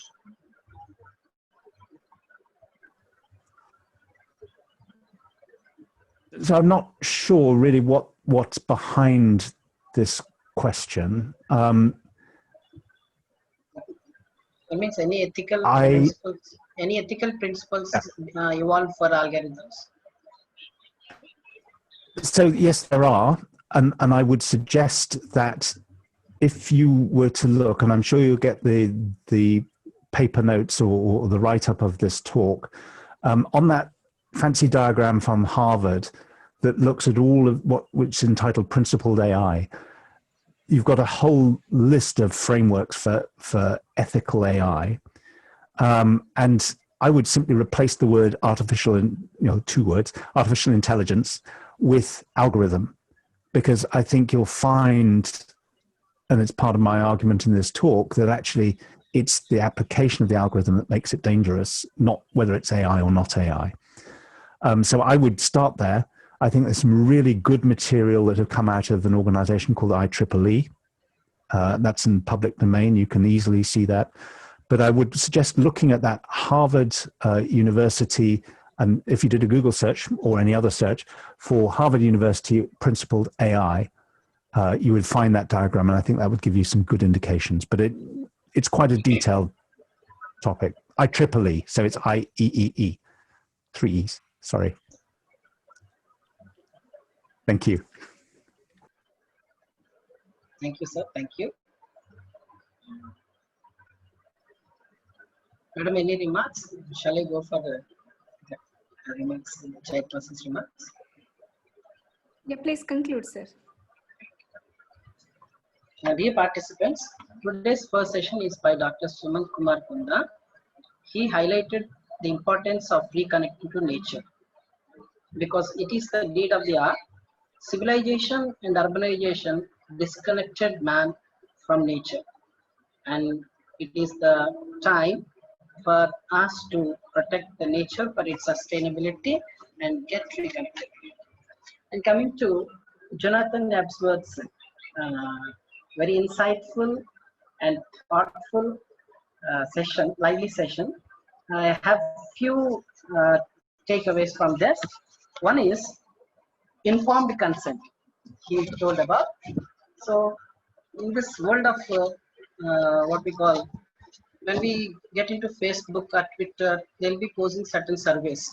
H: So I'm not sure really what's behind this question.
D: That means any ethical principles
H: Yeah.
D: Evolved for algorithms?
H: So yes, there are, and I would suggest that if you were to look, and I'm sure you'll get the paper notes or the write-up of this talk, on that fancy diagram from Harvard that looks at all of which is entitled Principled AI, you've got a whole list of frameworks for ethical AI, and I would simply replace the word artificial, two words, artificial intelligence, with algorithm, because I think you'll find, and it's part of my argument in this talk, that actually it's the application of the algorithm that makes it dangerous, not whether it's AI or not AI. So I would start there. I think there's some really good material that have come out of an organization called IEEE. That's in public domain. You can easily see that. But I would suggest looking at that Harvard University, and if you did a Google search or any other search for Harvard University principled AI, you would find that diagram, and I think that would give you some good indications. But it's quite a detailed topic. IEEE, so it's IEEE, 3 E's, sorry. Thank you.
D: Thank you, sir. Thank you. Madam, any remarks? Shall I go for the remarks, chairperson's remarks?
C: Yeah, please conclude, sir.
D: Dear participants, today's first session is by Dr. Sumant Kumar Kunda. He highlighted the importance of reconnecting to nature because it is the need of the hour. Civilization and urbanization disconnected man from nature, and it is the time for us to protect the nature for its sustainability and get reconnected. And coming to Jonathan Absworth's very insightful and thoughtful lively session, I have few takeaways from this. One is informed consent. He told about. So in this world of what we call, when we get into Facebook or Twitter, they'll be posing certain surveys,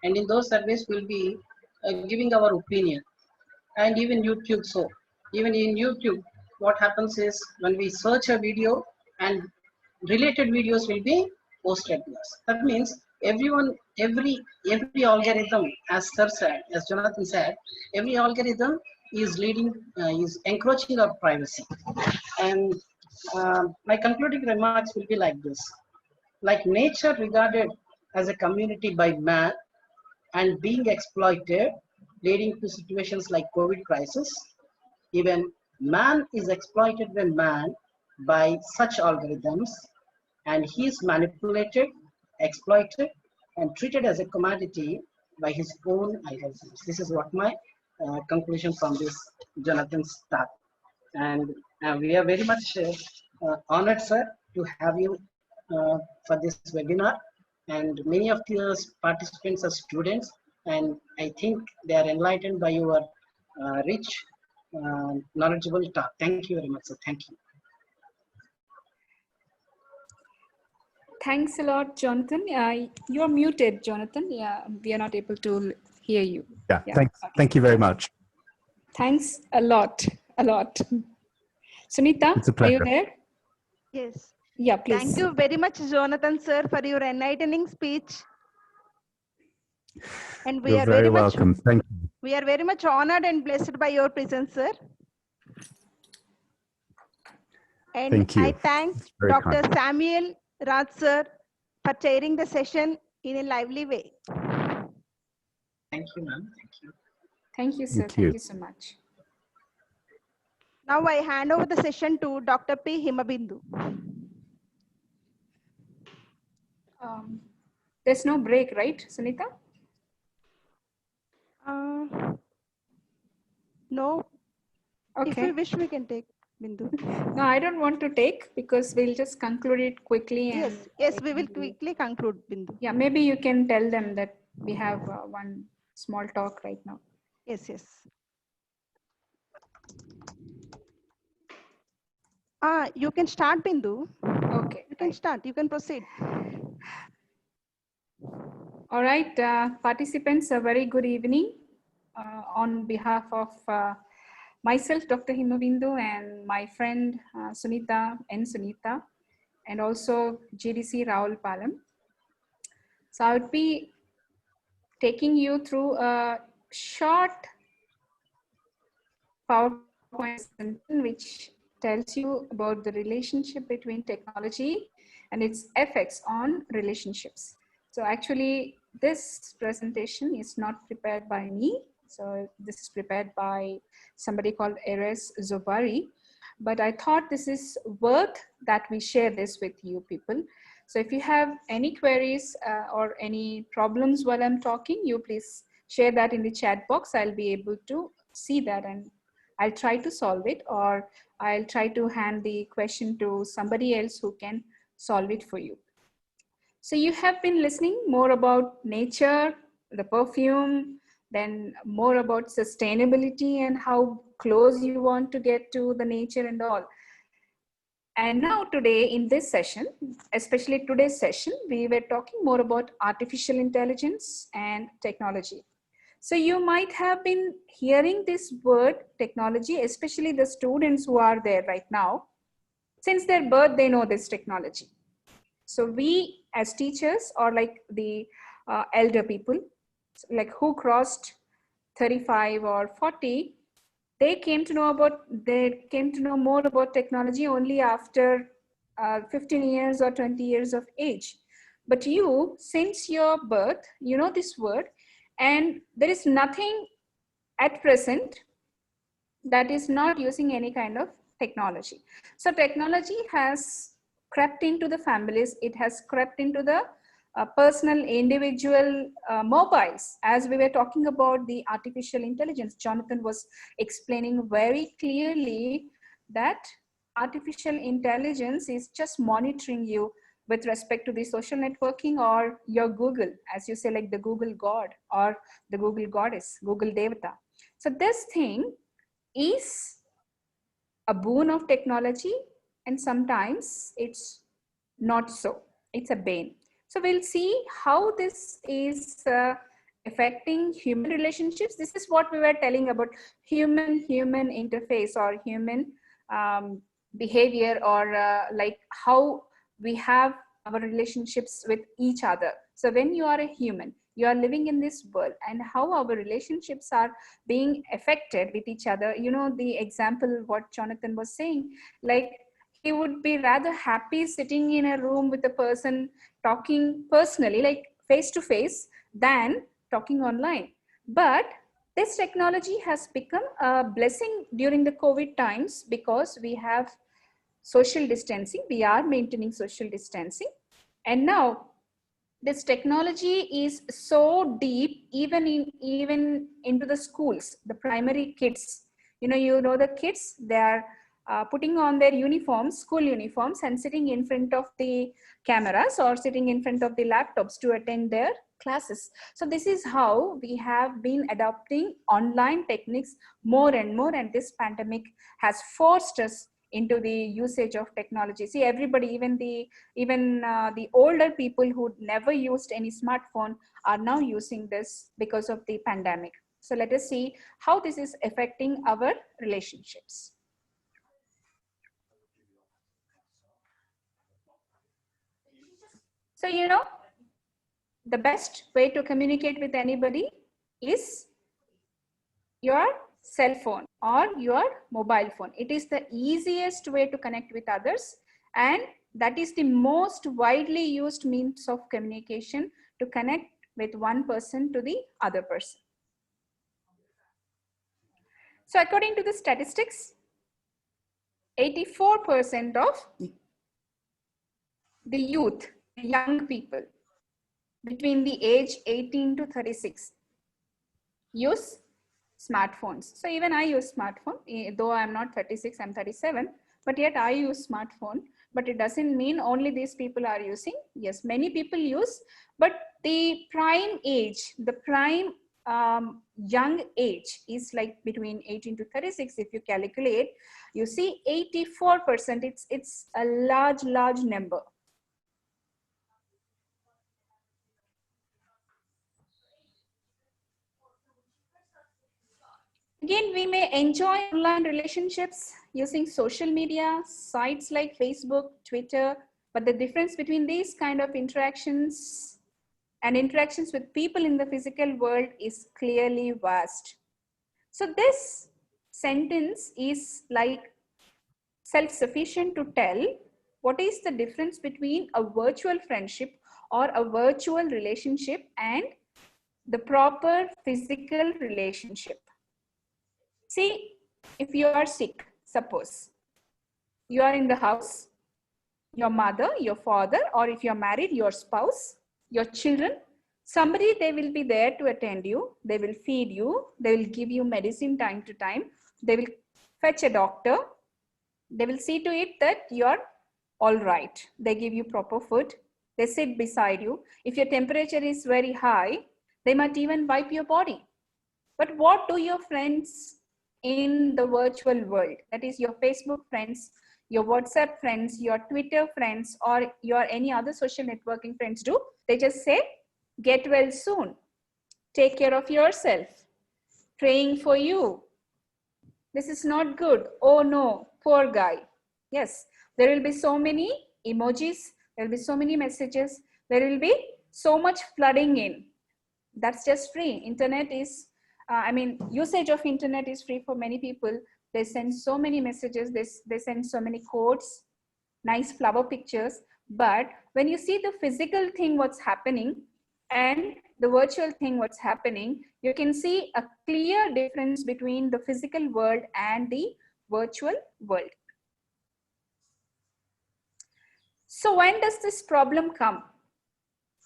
D: and in those surveys we'll be giving our opinion, and even YouTube. So even in YouTube, what happens is when we search a video and related videos will be posted to us. That means everyone, every algorithm, as Sir said, as Jonathan said, every algorithm is leading, is encroaching our privacy. And my concluding remarks will be like this: like nature regarded as a community by man and being exploited, leading to situations like COVID crisis. Even man is exploited by man by such algorithms, and he is manipulated, exploited, and treated as a commodity by his own algorithms. This is what my conclusion from this Jonathan's talk. And we are very much honored, sir, to have you for this webinar. And many of the participants are students, and I think they are enlightened by your rich, knowledgeable talk. Thank you very much, sir. Thank you.
C: Thanks a lot, Jonathan. You're muted, Jonathan. Yeah, we are not able to hear you.
H: Yeah,
C: Okay.
H: thank you very much.
C: Thanks a lot, a lot. Sunita,
H: It's a
C: are
H: pleasure.
C: you there?
A: Yes.
C: Yeah, please.
A: Thank you very much, Jonathan, sir, for your enlightening speech. And we
H: You're
A: are
H: very
A: very much,
H: welcome. Thank you.
A: we are very much honored and blessed by your presence, sir. And
H: Thank you.
A: I thank
H: Very
A: Dr.
H: kind.
A: Samuel Raj, sir, for chairing the session in a lively way.
D: Thank you, ma'am. Thank you.
C: Thank you, sir.
H: Thank you.
C: Thank you so much.
A: Now I hand over the session to Dr. P. Himabindu.
C: There's no break, right, Sunita?
A: No. If
C: Okay.
A: you wish, we can take Bindu.
C: No, I don't want to take because we'll just conclude it quickly. And
A: Yes, we will quickly conclude, Bindu.
C: yeah, maybe you can tell them that we have one small talk right now.
A: Yes. You can start, Bindu.
C: Okay.
A: You can start. You can proceed.
C: All right, participants, a very good evening. On behalf of myself, Dr. Himabindu, and my friend Sunita, and also GDC Ravulapalem. So I would be taking you through a short PowerPoint presentation which tells you about the relationship between technology and its effects on relationships. So actually, this presentation is not prepared by me. So this is prepared by somebody called Eres Zobari. But I thought this is worth that we share this with you people. So if you have any queries or any problems while I'm talking, you please share that in the chat box. I'll be able to see that and I'll try to solve it, or I'll try to hand the question to somebody else who can solve it for you. So you have been listening more about nature, the perfume, then more about sustainability and how close you want to get to the nature and all. And now today in this session, especially today's session, we were talking more about artificial intelligence and technology. So you might have been hearing this word technology, especially the students who are there right now. Since their birth, they know this technology. So we as teachers, or like the elder people, like who crossed 35 or 40, they came to know more about technology only after 15 years or 20 years of age. But you, since your birth, you know this word, and there is nothing at present that is not using any kind of technology. So technology has crept into the families, it has crept into the personal individual mobiles. As we were talking about the artificial intelligence, Jonathan was explaining very clearly that artificial intelligence is just monitoring you with respect to the social networking or your Google, as you say, like the Google God or the Google Goddess, Google Devata. So this thing is a boon of technology, and sometimes it's not so, it's a bane. So we'll see how this is affecting human relationships. This is what we were telling about human interface or human behavior, or like how we have our relationships with each other. So when you are a human, you are living in this world, and how our relationships are being affected with each other. You know, the example what Jonathan was saying, like he would be rather happy sitting in a room with a person talking personally, like face to face, than talking online. But this technology has become a blessing during the COVID times, because we have social distancing, we are maintaining social distancing. And now this technology is so deep, even into the schools, the primary kids. You know the kids, they are putting on their uniforms, school uniforms, and sitting in front of the cameras or sitting in front of the laptops to attend their classes. So this is how we have been adopting online techniques more and more, and this pandemic has forced us into the usage of technology. See, everybody, even the older people who never used any smartphone are now using this because of the pandemic. So let us see how this is affecting our relationships. So, you know, the best way to communicate with anybody is your cell phone or your mobile phone. It is the easiest way to connect with others, and that is the most widely used means of communication to connect with one person to the other person. So according to the statistics, 84% of the youth, the young people between the age 18 to 36 use smartphones. So even I use smartphone, though I'm not 36, I'm 37, but yet I use smartphone. But it doesn't mean only these people are using. Yes, many people use, but the prime age, the prime young age is like between 18 to 36. If you calculate, you see 84%, it's a large number. Again, we may enjoy online relationships using social media, sites like Facebook, Twitter, but the difference between these kind of interactions and interactions with people in the physical world is clearly vast. So this sentence is like self-sufficient to tell what is the difference between a virtual friendship or a virtual relationship and the proper physical relationship. See, if you are sick, suppose you are in the house, your mother, your father, or if you're married, your spouse, your children, somebody, they will be there to attend you. They will feed you. They will give you medicine time to time. They will fetch a doctor. They will see to it that your all right. They give you proper food. They sit beside you. If your temperature is very high, they might even wipe your body. But what do your friends in the virtual world, that is your Facebook friends, your WhatsApp friends, your Twitter friends, or your any other social networking friends do? They just say, get well soon, take care of yourself, praying for you. This is not good. Oh no, poor guy. Yes, there will be so many emojis, there will be so many messages, there will be so much flooding in. That's just free. Internet is, usage of internet is free for many people. They send so many messages, they send so many quotes, nice flower pictures. But when you see the physical thing, what's happening, and the virtual thing, what's happening, you can see a clear difference between the physical world and the virtual world. So when does this problem come?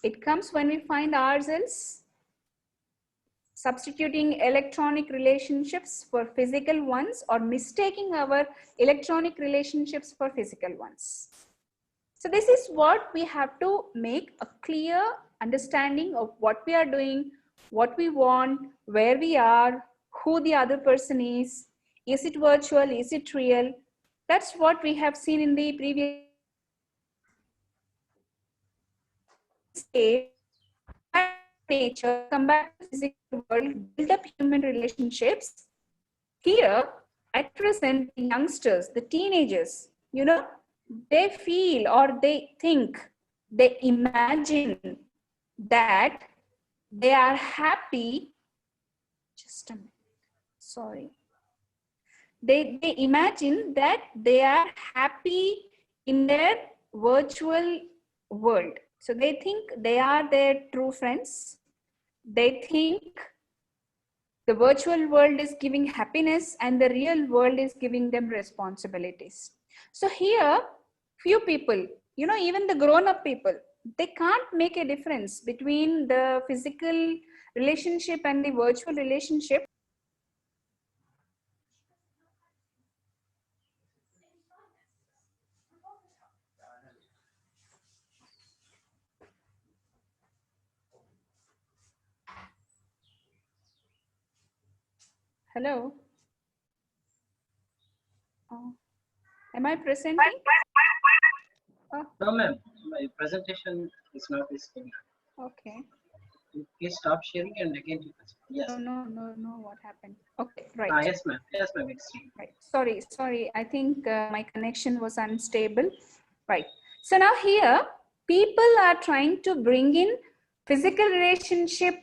C: It comes when we find ourselves substituting electronic relationships for physical ones, or mistaking our electronic relationships for physical ones. So this is what we have to make a clear understanding of what we are doing, what we want, where we are, who the other person is it virtual, is it real? That's what we have seen in the previous stage. Nature, come back to the physical world, build up human relationships. Here, at present, the youngsters, the teenagers, they feel, or they think, they imagine that they are happy. Just a minute, sorry. They imagine that they are happy in their virtual world. So they think they are their true friends. They think the virtual world is giving happiness and the real world is giving them responsibilities. So here, few people, even the grown-up people, they can't make a difference between the physical relationship and the virtual relationship. Hello. Am I presenting?
D: No, ma'am. My presentation is not visible.
C: Okay.
D: Please stop sharing and again. Yes.
C: No. What happened? Okay, right.
D: Yes, ma'am. Yes, ma'am.
C: Right. Sorry. I think my connection was unstable. Right. So now here, people are trying to bring in physical relationship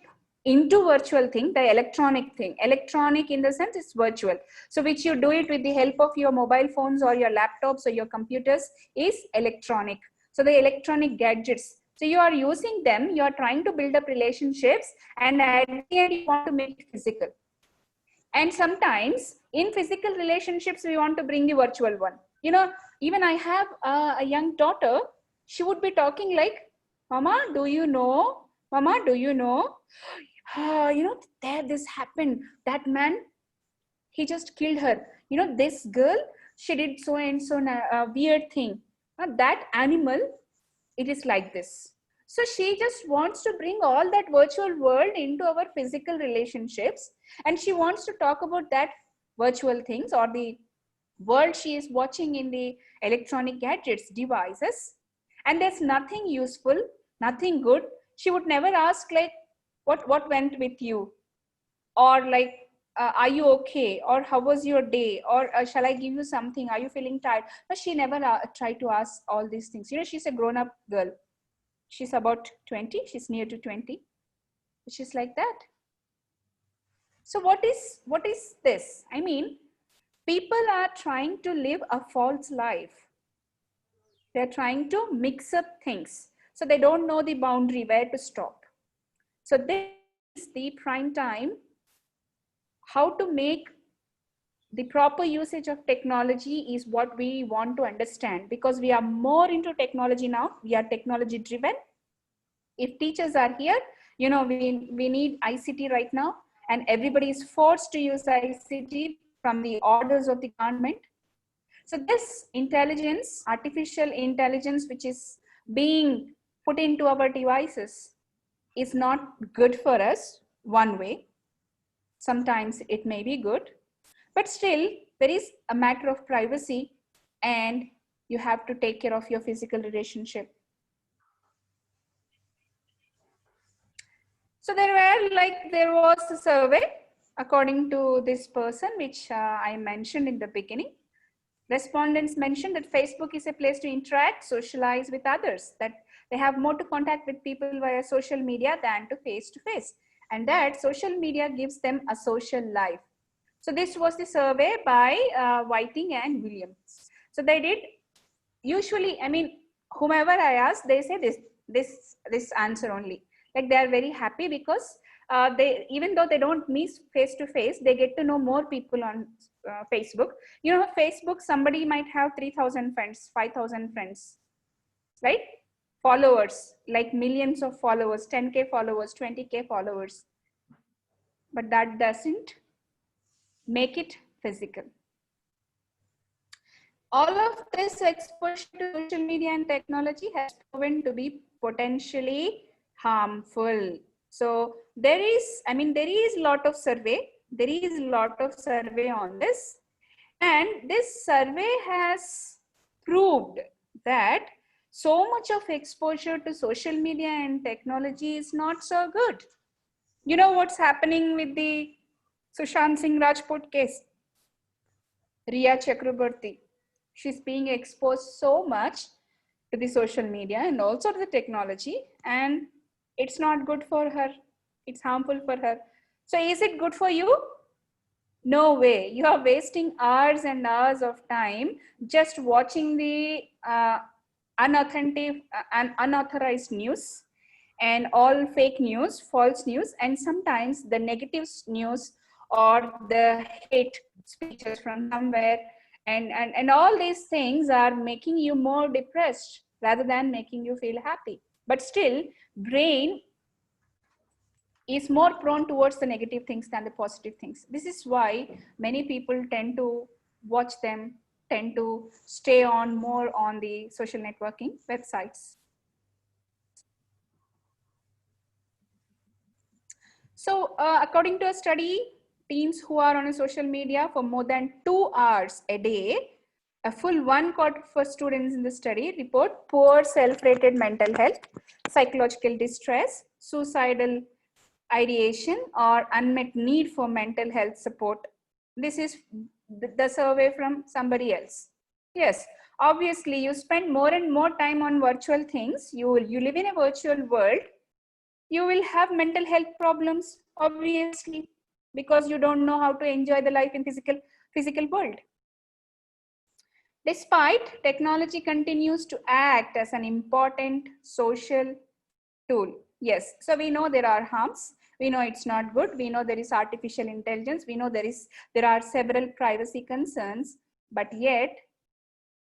C: into virtual thing, the electronic thing. Electronic in the sense it's virtual. So which you do it with the help of your mobile phones or your laptops or your computers is electronic. So the electronic gadgets. So you are using them, you are trying to build up relationships, and at the end you want to make it physical. And sometimes in physical relationships, we want to bring the virtual one. Even I have a young daughter, she would be talking like, Mama, do you know? Mama, do you know? There this happened. That man, he just killed her. This girl, she did so and so weird thing. That animal, it is like this. So she just wants to bring all that virtual world into our physical relationships, and she wants to talk about that virtual things or the world she is watching in the electronic gadgets, devices, and there's nothing useful, nothing good. She would never ask like, what went with you? Or like, are you okay? Or how was your day? Or shall I give you something? Are you feeling tired? But she never tried to ask all these things. She's a grown-up girl. She's about 20. She's near to 20. She's like that. So what is this? I mean, people are trying to live a false life. They're trying to mix up things. So they don't know the boundary where to stop. So this is the prime time how to make the proper usage of technology is what we want to understand, because we are more into technology now. We are technology driven. If teachers are here, we need ICT right now, and everybody is forced to use ICT from the orders of the government. So this intelligence, artificial intelligence, which is being put into our devices, is not good for us one way. Sometimes it may be good, but still there is a matter of privacy, and you have to take care of your physical relationship. So there was a survey according to this person, which I mentioned in the beginning. Respondents mentioned that Facebook is a place to interact, socialize with others, that they have more to contact with people via social media than to face, and that social media gives them a social life. So this was the survey by Whiting and Williams. So they did, usually, I mean, whomever I ask, they say this answer only. Like they are very happy because they, even though they don't meet face to face, they get to know more people on Facebook. You know, Facebook, somebody might have 3,000 friends, 5,000 friends, right? Followers, like millions of followers, 10K followers, 20K followers. But that doesn't make it physical. All of this exposure to social media and technology has proven to be potentially harmful. So there is a lot of survey. There is a lot of survey on this. And this survey has proved that so much of exposure to social media and technology is not so good. You know what's happening with the Sushant Singh Rajput case? Riya Chakraborty. She's being exposed so much to the social media and also to the technology, and it's not good for her. It's harmful for her. So is it good for you? No way. You are wasting hours and hours of time just watching the unauthorized news and all fake news, false news, and sometimes the negative news or the hate speeches from somewhere. And all these things are making you more depressed rather than making you feel happy. But still, brain is more prone towards the negative things than the positive things. This is why many people tend to watch them, tend to stay on more on the social networking websites. So according to a study, teens who are on a social media for more than 2 hours a day, a full 1/4 of students in the study report poor self-rated mental health, psychological distress, suicidal ideation, or unmet need for mental health support. This is the survey from somebody else. Yes, obviously you spend more and more time on virtual things. You live in a virtual world. You will have mental health problems, obviously, because you don't know how to enjoy the life in physical world. Despite technology continues to act as an important social tool. Yes, so we know there are harms. We know it's not good. We know there is artificial intelligence. We know there are several privacy concerns, but yet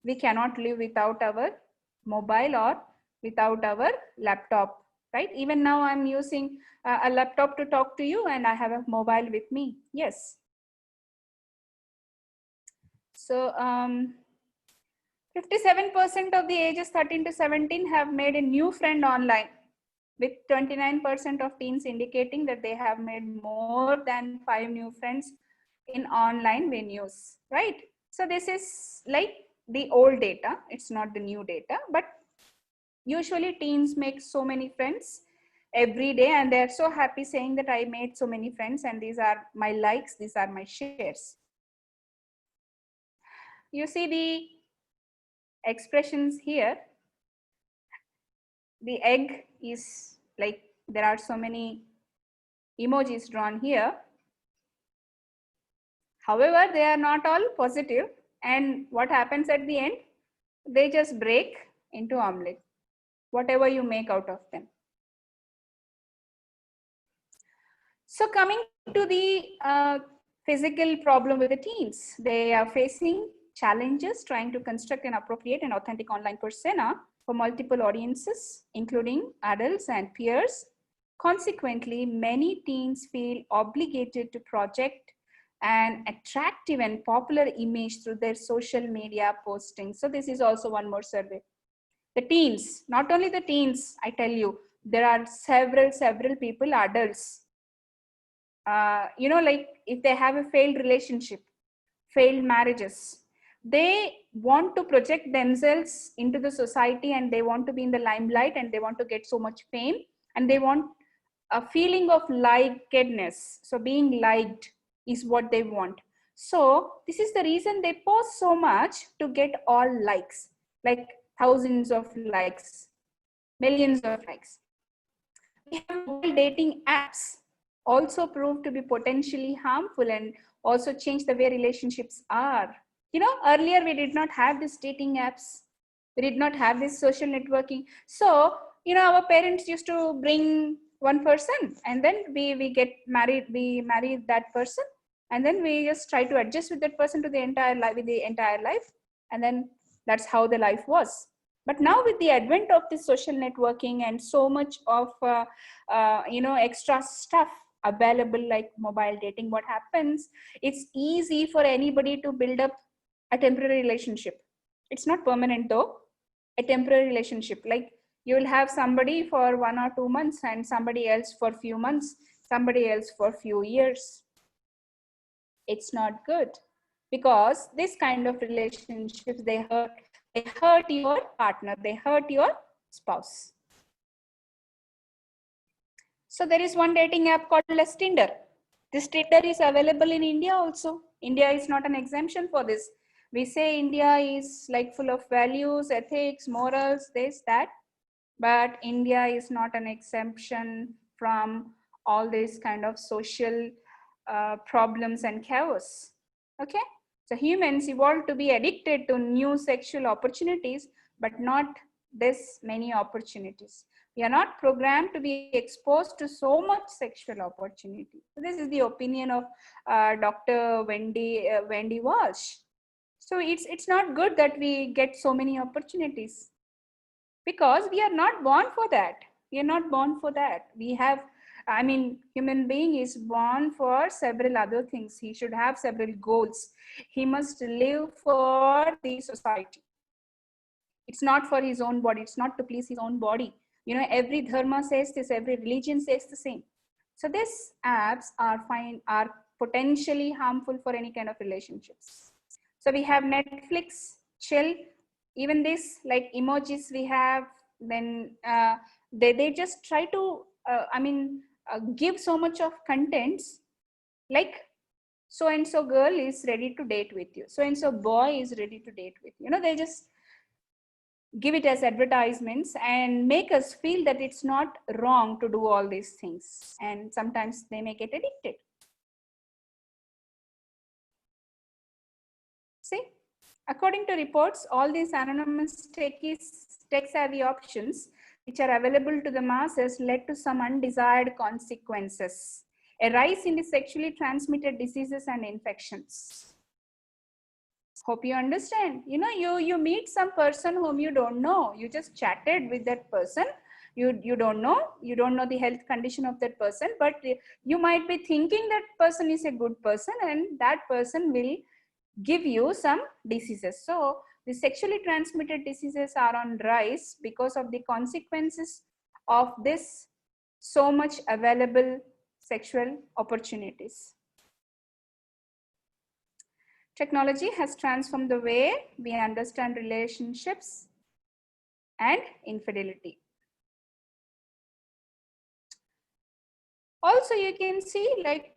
C: we cannot live without our mobile or without our laptop, right? Even now I'm using a laptop to talk to you, and I have a mobile with me. Yes. So 57% of the ages 13 to 17 have made a new friend online, with 29% of teens indicating that they have made more than 5 new friends in online venues, right? So this is like the old data. It's not the new data, but usually teens make so many friends every day, and they're so happy saying that I made so many friends, and these are my likes, these are my shares. You see the expressions here. The egg is like, there are so many emojis drawn here. However, they are not all positive, and what happens at the end? They just break into omelette, whatever you make out of them. So coming to the physical problem with the teens, they are facing challenges trying to construct an appropriate and authentic online persona for multiple audiences, including adults and peers. Consequently, many teens feel obligated to project an attractive and popular image through their social media postings. So this is also one more survey. The teens, not only the teens, I tell you, there are several people, adults, you know, like if they have a failed relationship, failed marriages, they want to project themselves into the society and they want to be in the limelight and they want to get so much fame and they want a feeling of likedness. So being liked is what they want. So this is the reason they post so much to get all likes, like thousands of likes, millions of likes. We have mobile dating apps also proved to be potentially harmful and also change the way relationships are. You know, earlier we did not have these dating apps. We did not have this social networking. So, you know, our parents used to bring one person and then we get married, we marry that person and then we just try to adjust with that person to the entire life, and then that's how the life was. But now with the advent of the social networking and so much of you know, extra stuff available like mobile dating, what happens, it's easy for anybody to build up a temporary relationship. It's not permanent though, a temporary relationship. Like you will have somebody for 1 or 2 months and somebody else for few months, somebody else for few years. It's not good, because this kind of relationships, they hurt your partner, they hurt your spouse. So there is one dating app called as Tinder. This Tinder is available in India also. India is not an exemption for this. We say India is like full of values, ethics, morals, this, that, but India is not an exemption from all these kind of social problems and chaos. Okay, so humans evolved to be addicted to new sexual opportunities, but not this many opportunities. We are not programmed to be exposed to so much sexual opportunity. So this is the opinion of Dr. Wendy Walsh. So it's not good that we get so many opportunities, because we are not born for that. We are not born for that. We have, I mean, human being is born for several other things. He should have several goals. He must live for the society. It's not for his own body. It's not to please his own body. You know, every dharma says this, every religion says the same. So these apps are potentially harmful for any kind of relationships. So we have Netflix, chill, even this like emojis we have, then they just try to, give so much of contents like so-and-so girl is ready to date with you. So-and-so boy is ready to date with you. You know, they just give it as advertisements and make us feel that it's not wrong to do all these things. And sometimes they may get addicted. See, according to reports, all these anonymous tech-savvy options which are available to the masses led to some undesired consequences. A rise in the sexually transmitted diseases and infections. Hope you understand. You know, you meet some person whom you don't know. You just chatted with that person. You don't know the health condition of that person, but you might be thinking that person is a good person and that person will give you some diseases. So the sexually transmitted diseases are on rise because of the consequences of this so much available sexual opportunities. Technology has transformed the way we understand relationships and infidelity. Also, you can see like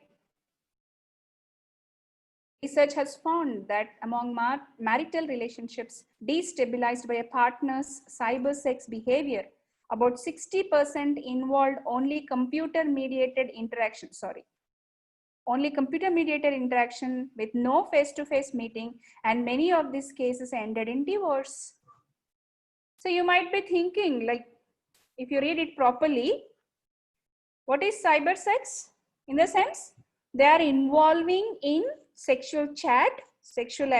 C: research has found that among marital relationships destabilized by a partner's cyber sex behavior, about 60% involved only computer-mediated interaction, only computer-mediated interaction with no face-to-face meeting, and many of these cases ended in divorce. So you might be thinking, like, if you read it properly, what is cyber sex? In the sense, they are involving in sexual chat, sexual,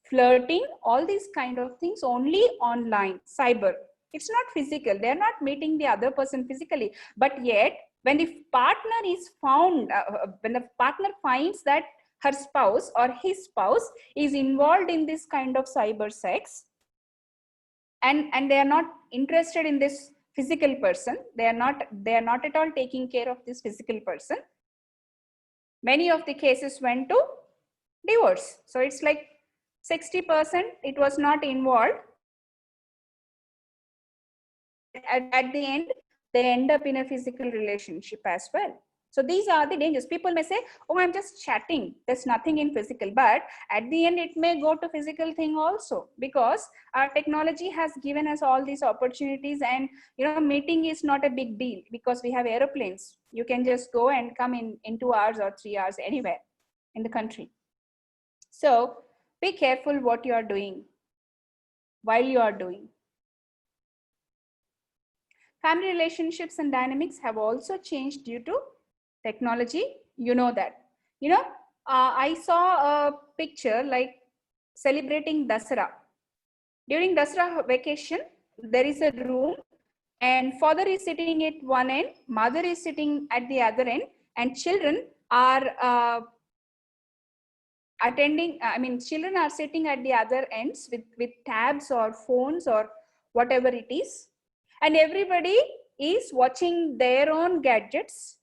C: flirting, all these kind of things only online, cyber. It's not physical. They're not meeting the other person physically, but yet When the partner is found, when the partner finds that her spouse or his spouse is involved in this kind of cyber sex, and they are not interested in this physical person, they are not at all taking care of this physical person, many of the cases went to divorce. So it's like 60% it was not involved. At the end, they end up in a physical relationship as well. So these are the dangers. People may say, oh, I'm just chatting, there's nothing in physical, but at the end it may go to physical thing also, because our technology has given us all these opportunities, and meeting is not a big deal because we have aeroplanes. You can just go and come in 2 hours or 3 hours anywhere in the country. So be careful what you are doing while you are doing. Family relationships and dynamics have also changed due to technology. You know that. I saw a picture like celebrating Dasara. During Dasara vacation, there is a room and father is sitting at one end, mother is sitting at the other end, and children are children are sitting at the other ends with tabs or phones or whatever it is. And everybody is watching their own gadgets.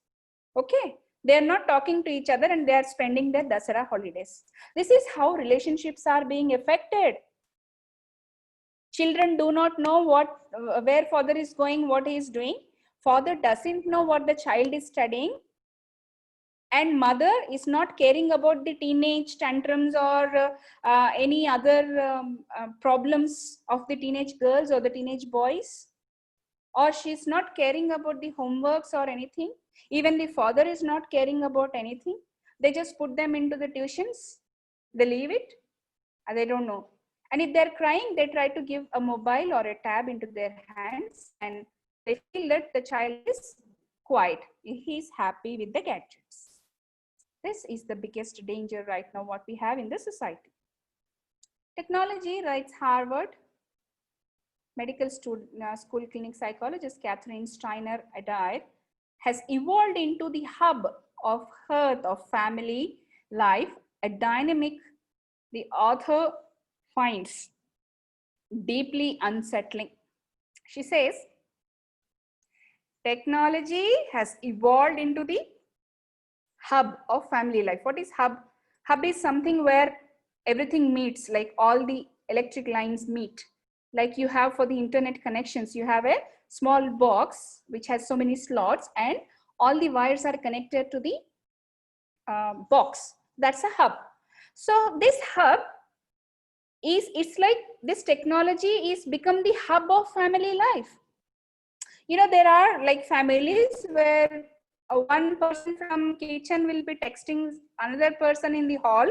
C: Okay. They are not talking to each other and they are spending their Dasara holidays. This is how relationships are being affected. Children do not know where father is going, what he is doing. Father doesn't know what the child is studying. And mother is not caring about the teenage tantrums or any other problems of the teenage girls or the teenage boys. Or she's not caring about the homeworks or anything. Even the father is not caring about anything. They just put them into the tuitions. They leave it. And they don't know. And if they're crying, they try to give a mobile or a tab into their hands. And they feel that the child is quiet. He's happy with the gadgets. This is the biggest danger right now what we have in the society. Technology, writes Harvard medical school clinic psychologist Catherine Steiner Adair, has evolved into the hub of hearth of family life, a dynamic the author finds deeply unsettling. She says, technology has evolved into the hub of family life. What is hub? Hub is something where everything meets, like all the electric lines meet. Like you have for the internet connections, you have a small box which has so many slots and all the wires are connected to the box. That's a hub. So this hub it's like this technology is become the hub of family life. There are like families where one person from kitchen will be texting another person in the hall,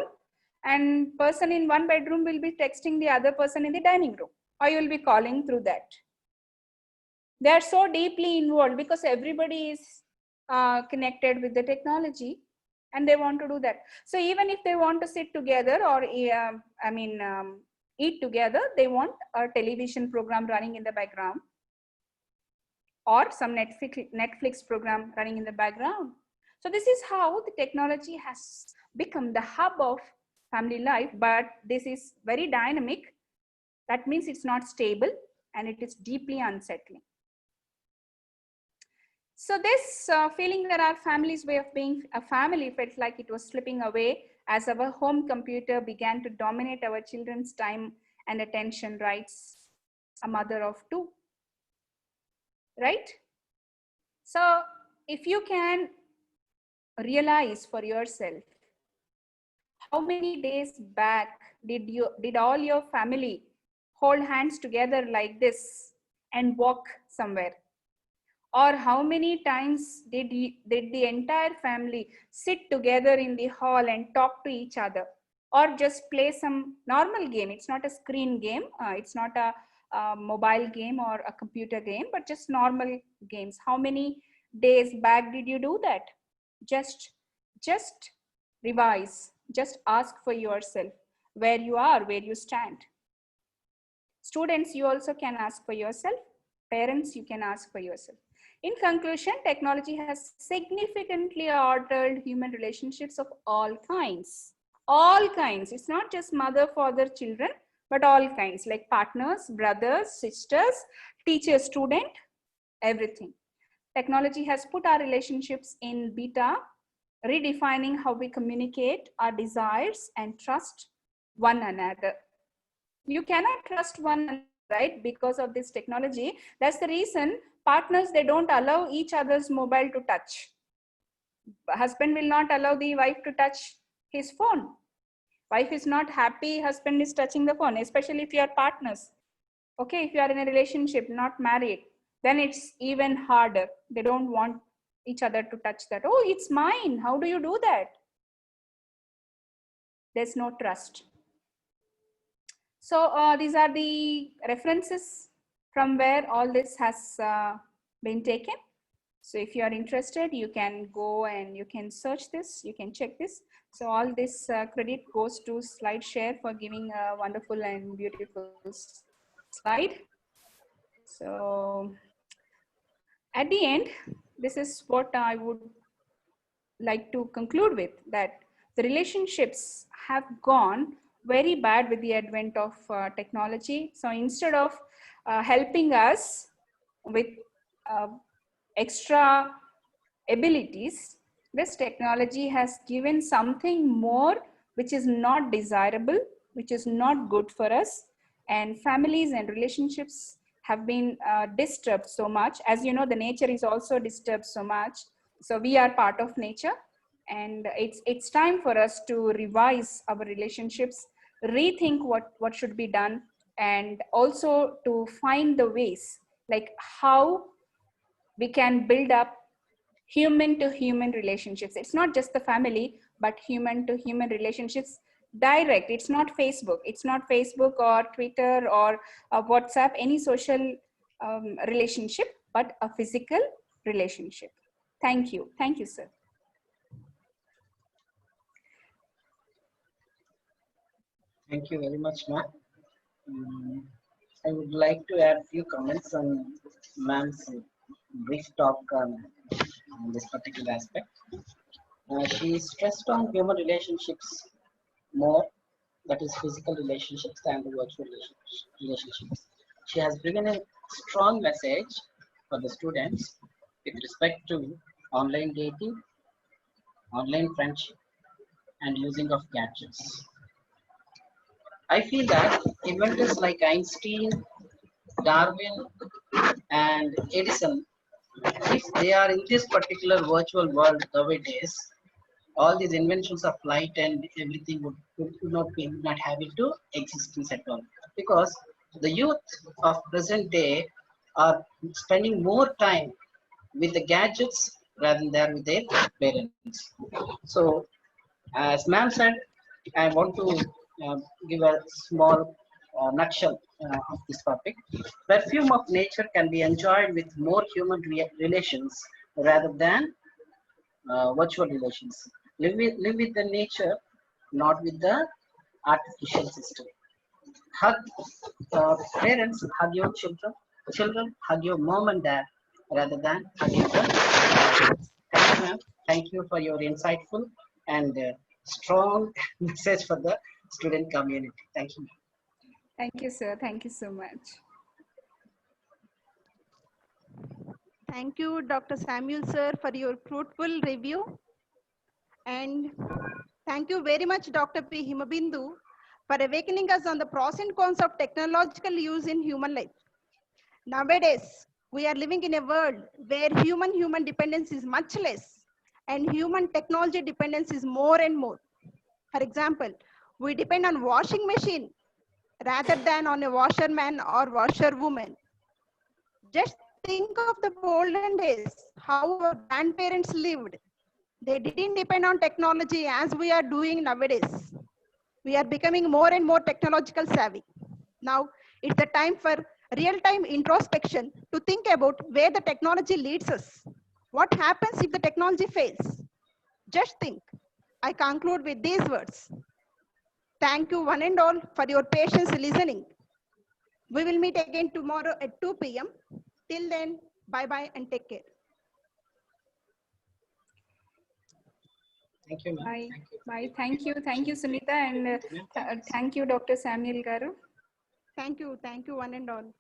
C: and person in one bedroom will be texting the other person in the dining room, or you will be calling through that. They are so deeply involved because everybody is connected with the technology and they want to do that. So even if they want to sit together or eat together, they want a television program running in the background or some Netflix program running in the background. So this is how the technology has become the hub of family life, but this is very dynamic. That means it's not stable and it is deeply unsettling. So this feeling that our family's way of being a family felt like it was slipping away as our home computer began to dominate our children's time and attention, writes a mother of two. Right? So if you can realize for yourself, how many days back did all your family hold hands together like this and walk somewhere? Or how many times did the entire family sit together in the hall and talk to each other, or just play some normal game? It's not a screen game, it's not a mobile game or a computer game, but just normal games. How many days back did you do that? Just revise, just ask for yourself where you are, where you stand. Students, you also can ask for yourself. Parents, you can ask for yourself. In conclusion, technology has significantly altered human relationships of all kinds. All kinds. It's not just mother, father, children, but all kinds, like partners, brothers, sisters, teacher, student, everything. Technology has put our relationships in beta, redefining how we communicate our desires and trust one another. You cannot trust one another, right? Because of this technology. That's the reason partners, they don't allow each other's mobile to touch. Husband will not allow the wife to touch his phone. Wife is not happy, husband is touching the phone, especially if you are partners. Okay, if you are in a relationship, not married, then it's even harder. They don't want each other to touch that. Oh, it's mine. How do you do that? There's no trust. So these are the references from where all this has been taken. So if you are interested, you can go and you can search this, you can check this. So all this credit goes to SlideShare for giving a wonderful and beautiful slide. So at the end, this is what I would like to conclude with, that the relationships have gone very bad with the advent of technology. So instead of helping us with extra abilities, this technology has given something more which is not desirable, which is not good for us, and families and relationships have been disturbed so much. As you know, the nature is also disturbed so much. So we are part of nature, and it's time for us to revise our relationships, rethink what should be done, and also to find the ways like how we can build up human to human relationships. It's not just the family, but human to human relationships direct. It's not Facebook. It's not Facebook or Twitter or WhatsApp, any social relationship, but a physical relationship. Thank you. Thank you, sir.
D: Thank you very much, ma'am. I would like to add a few comments on ma'am's brief talk on this particular aspect. She stressed on human relationships more, that is physical relationships, than the virtual relationships. She has given a strong message for the students with respect to online dating, online friendship, and using of gadgets. I feel that inventors like Einstein, Darwin, and Edison, if they are in this particular virtual world nowadays, all these inventions of light and everything would not have into existence at all. Because the youth of present day are spending more time with the gadgets rather than with their parents. So, as ma'am said, I want to give a small nutshell of this topic. Perfume of nature can be enjoyed with more human relations rather than virtual relations. Live with the nature, not with the artificial system. Hug parents, hug your children. Children, hug your mom and dad rather than hugging them. Thank you, ma'am. Thank you for your insightful and strong message for the student community. Thank you.
C: Thank you, sir. Thank you so much.
A: Thank you, Dr. Samuel, sir, for your fruitful review. And thank you very much, Dr. P. Himabindu, for awakening us on the pros and cons of technological use in human life. Nowadays, we are living in a world where human dependence is much less and human technology dependence is more and more. For example, we depend on washing machine rather than on a washerman or washerwoman. Just think of the olden days, how our grandparents lived. They didn't depend on technology as we are doing nowadays. We are becoming more and more technological savvy. Now, it's the time for real-time introspection to think about where the technology leads us. What happens if the technology fails? Just think. I conclude with these words. Thank you one and all for your patience listening. We will meet again tomorrow at 2 p.m. Till then, Bye-bye and take care.
D: Thank you, ma'am.
C: Bye.
D: Thank you.
C: Bye. Thank you, Sunita, and thank you, Dr. Samuel Garu.
A: Thank you one and all.